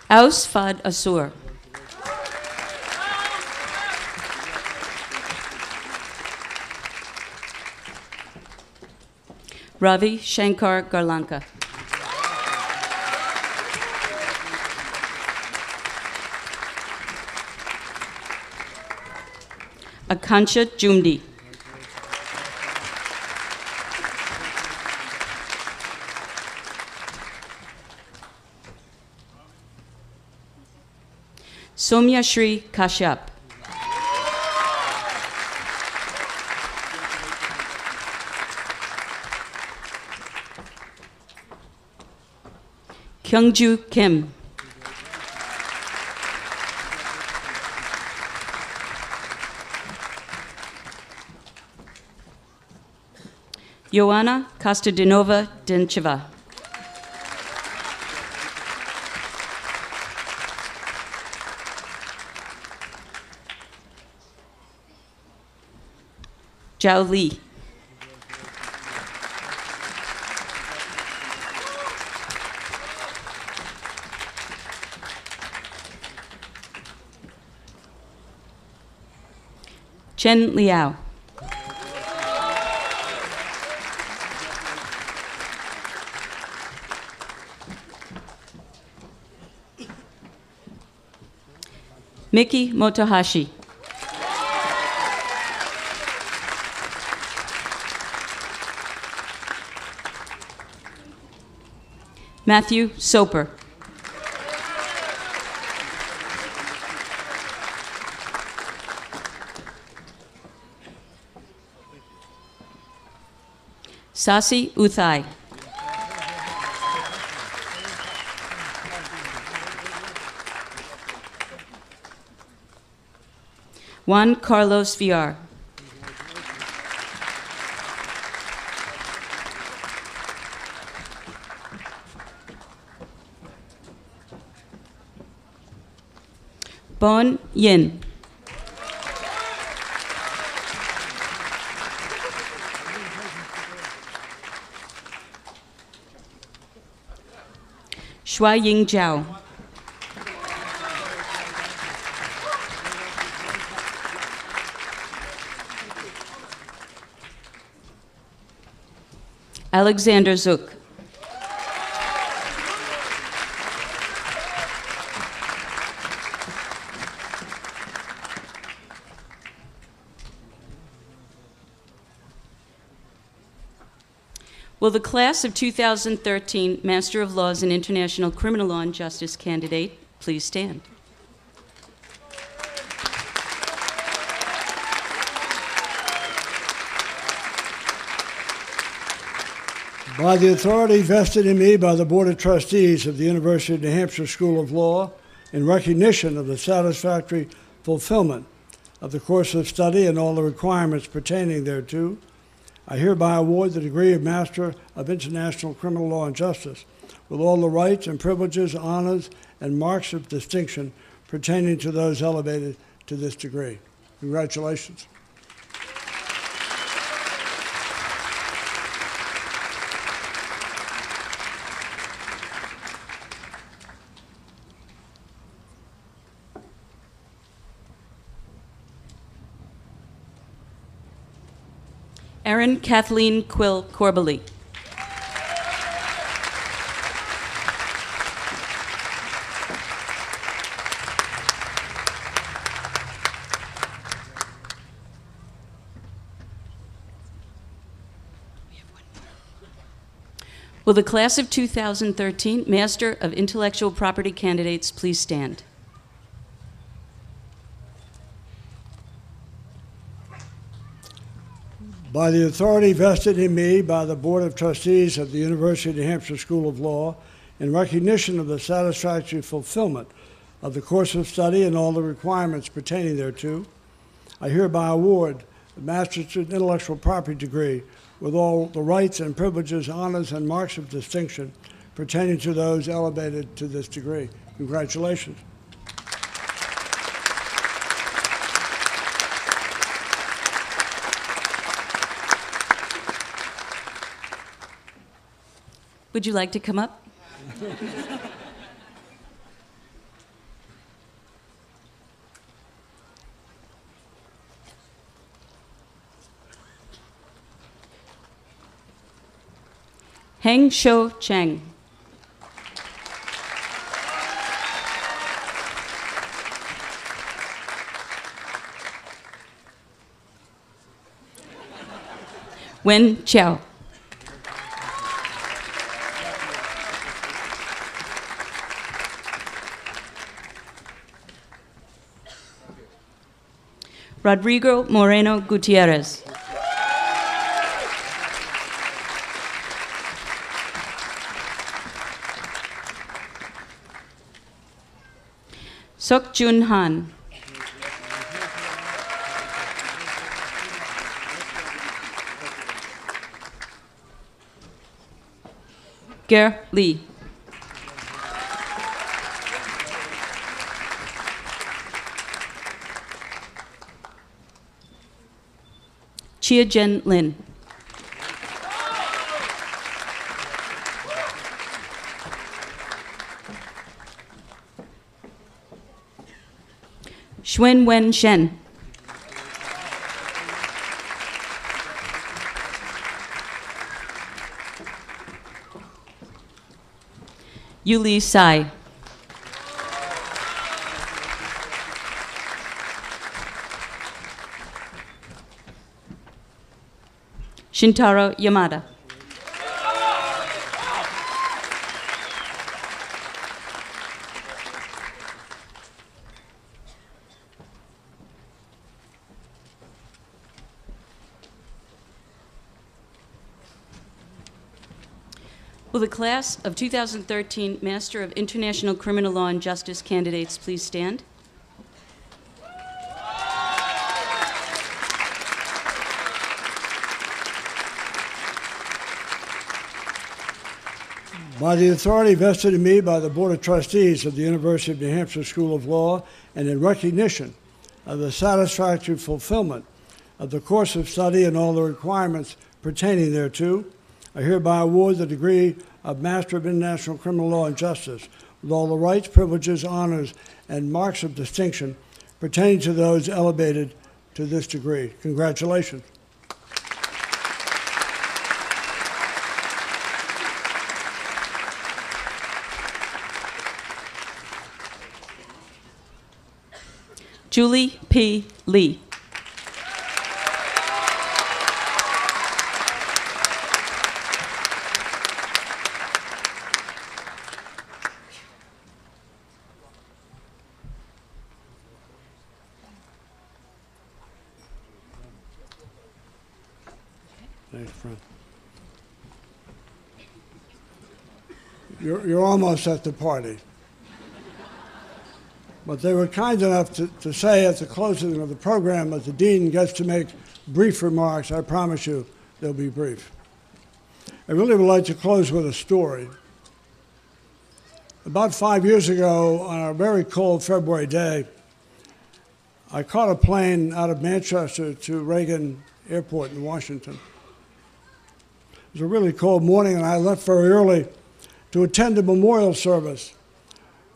Ausfad Asur. Ravi Shankar Garlanka. Akansha Jumdi. Soumya Shri Kashyap. Kyungju Kim. Joanna Kostadinova Dencheva. Zhao Li. Chen Liao. Miki Motohashi. Matthew Soper. Sasi Uthai. Juan Carlos Villar. Bon Yin. Shua Ying Zhao. Alexander Zook. Will the class of 2013 Master of Laws in International Criminal Law and Justice candidate please stand? By the authority vested in me by the Board of Trustees of the University of New Hampshire School of Law, in recognition of the satisfactory fulfillment of the course of study and all the requirements pertaining thereto, I hereby award the degree of Master of International Criminal Law and Justice with all the rights and privileges, honors, and marks of distinction pertaining to those elevated to this degree. Congratulations. Erin Kathleen Quill Corbally. Will the class of 2013 Master of Intellectual Property candidates please stand? By the authority vested in me by the Board of Trustees of the University of New Hampshire School of Law, in recognition of the satisfactory fulfillment of the course of study and all the requirements pertaining thereto, I hereby award the Master's in Intellectual Property degree with all the rights and privileges, honors, and marks of distinction pertaining to those elevated to this degree. Congratulations. Would you like to come up? Heng Shou Cheng. Wen Chiao. Rodrigo Moreno Gutierrez. Sok Jun Han. Ger Lee. Chia Jen Lin. Xuen Wen Shen. Yuli Sai. Shintaro Yamada. Will the class of 2013 Master of International Criminal Law and Justice candidates please stand? By the authority vested in me by the Board of Trustees of the University of New Hampshire School of Law, and in recognition of the satisfactory fulfillment of the course of study and all the requirements pertaining thereto, I hereby award the degree of Master of International Criminal Law and Justice with all the rights, privileges, honors, and marks of distinction pertaining to those elevated to this degree. Congratulations. Julie P. Lee. Thanks, friend. You're almost at the party. But they were kind enough to say at the closing of the program that the dean gets to make brief remarks. I promise you they'll be brief. I really would like to close with a story. About 5 years ago, on a very cold February day, I caught a plane out of Manchester to Reagan Airport in Washington. It was a really cold morning, and I left very early to attend a memorial service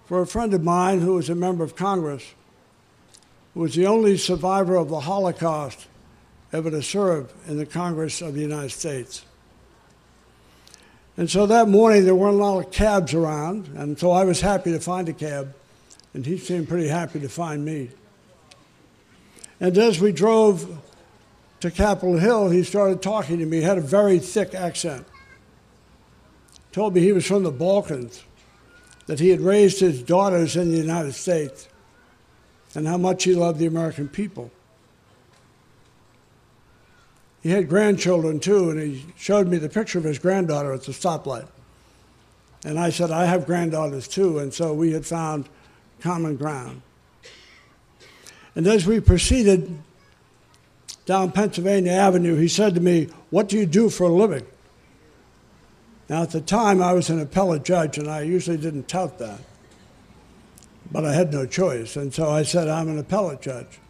for a friend of mine who was a member of Congress, who was the only survivor of the Holocaust ever to serve in the Congress of the United States. And so that morning, there weren't a lot of cabs around, and so I was happy to find a cab, and he seemed pretty happy to find me. And as we drove to Capitol Hill, he started talking to me. He had a very thick accent. Told me he was from the Balkans, that he had raised his daughters in the United States, and how much he loved the American people. He had grandchildren too, and he showed me the picture of his granddaughter at the stoplight. And I said, I have granddaughters too, and so we had found common ground. And as we proceeded down Pennsylvania Avenue, he said to me, "What do you do for a living?" Now, at the time, I was an appellate judge, and I usually didn't tout that. But I had no choice, and so I said, "I'm an appellate judge."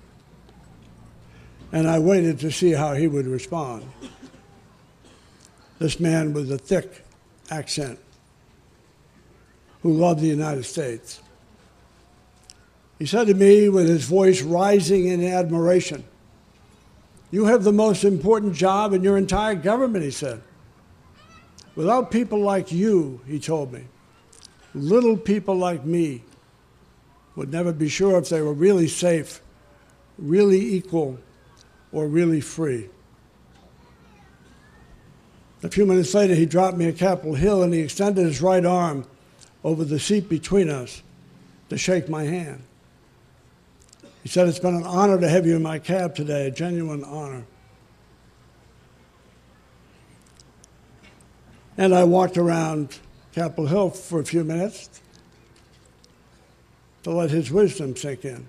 And I waited to see how he would respond. This man with a thick accent, who loved the United States. He said to me, with his voice rising in admiration, "You have the most important job in your entire government," he said. "Without people like you," he told me, "little people like me would never be sure if they were really safe, really equal, or really free." A few minutes later, he dropped me at Capitol Hill, and he extended his right arm over the seat between us to shake my hand. He said, "It's been an honor to have you in my cab today, a genuine honor." And I walked around Capitol Hill for a few minutes to let his wisdom sink in.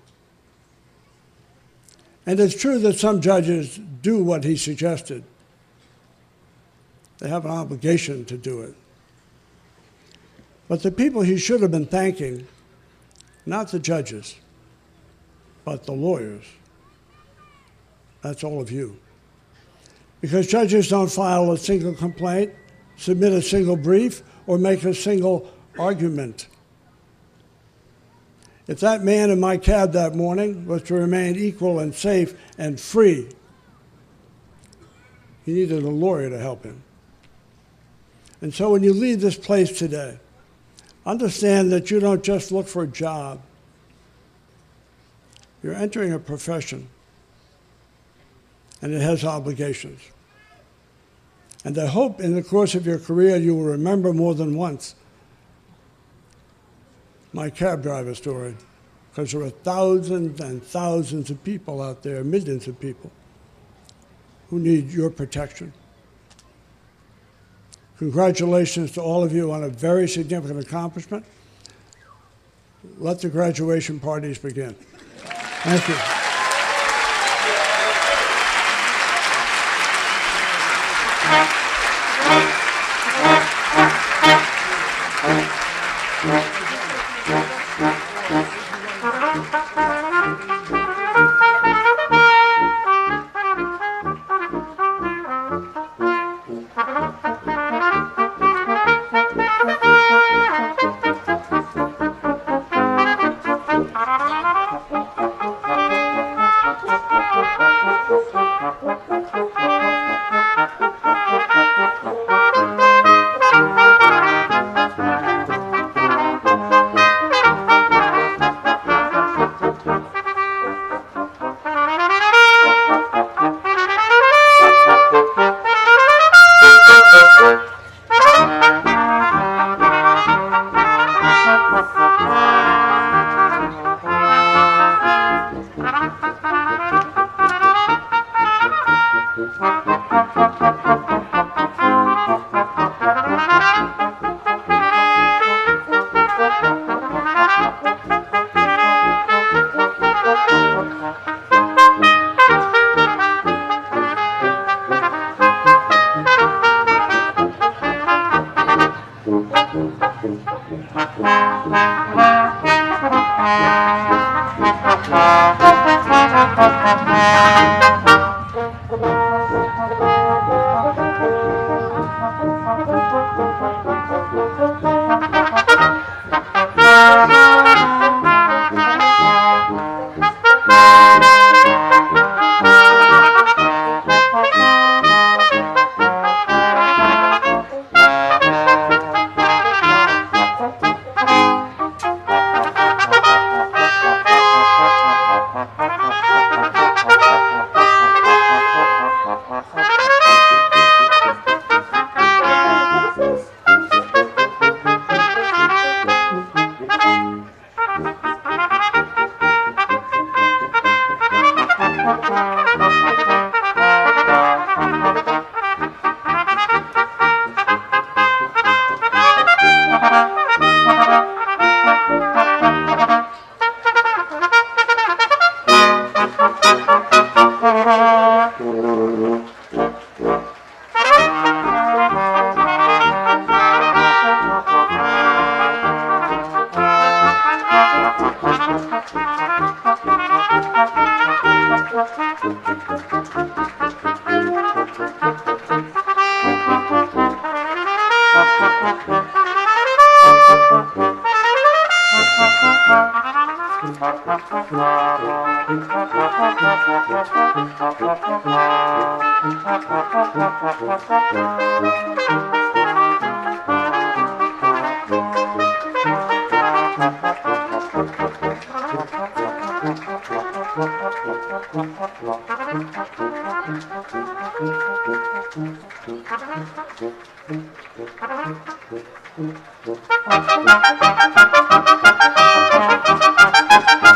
And it's true that some judges do what he suggested. They have an obligation to do it. But the people he should have been thanking, not the judges, but the lawyers, that's all of you. Because judges don't file a single complaint, submit a single brief, or make a single argument. If that man in my cab that morning was to remain equal and safe and free, he needed a lawyer to help him. And so when you leave this place today, understand that you don't just look for a job. You're entering a profession, and it has obligations. And I hope in the course of your career you will remember more than once my cab driver story, because there are thousands and thousands of people out there, millions of people, who need your protection. Congratulations to all of you on a very significant accomplishment. Let the graduation parties begin. Thank you.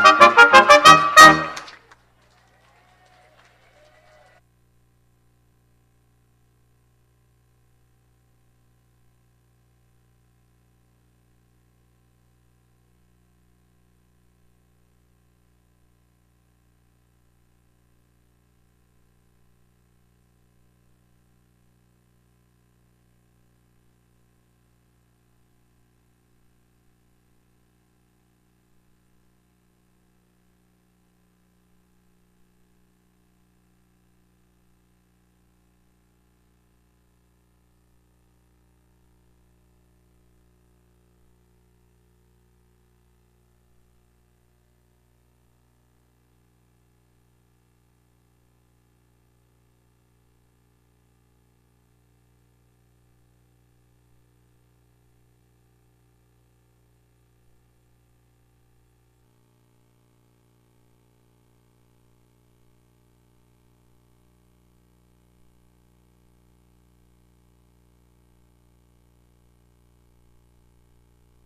Thank you.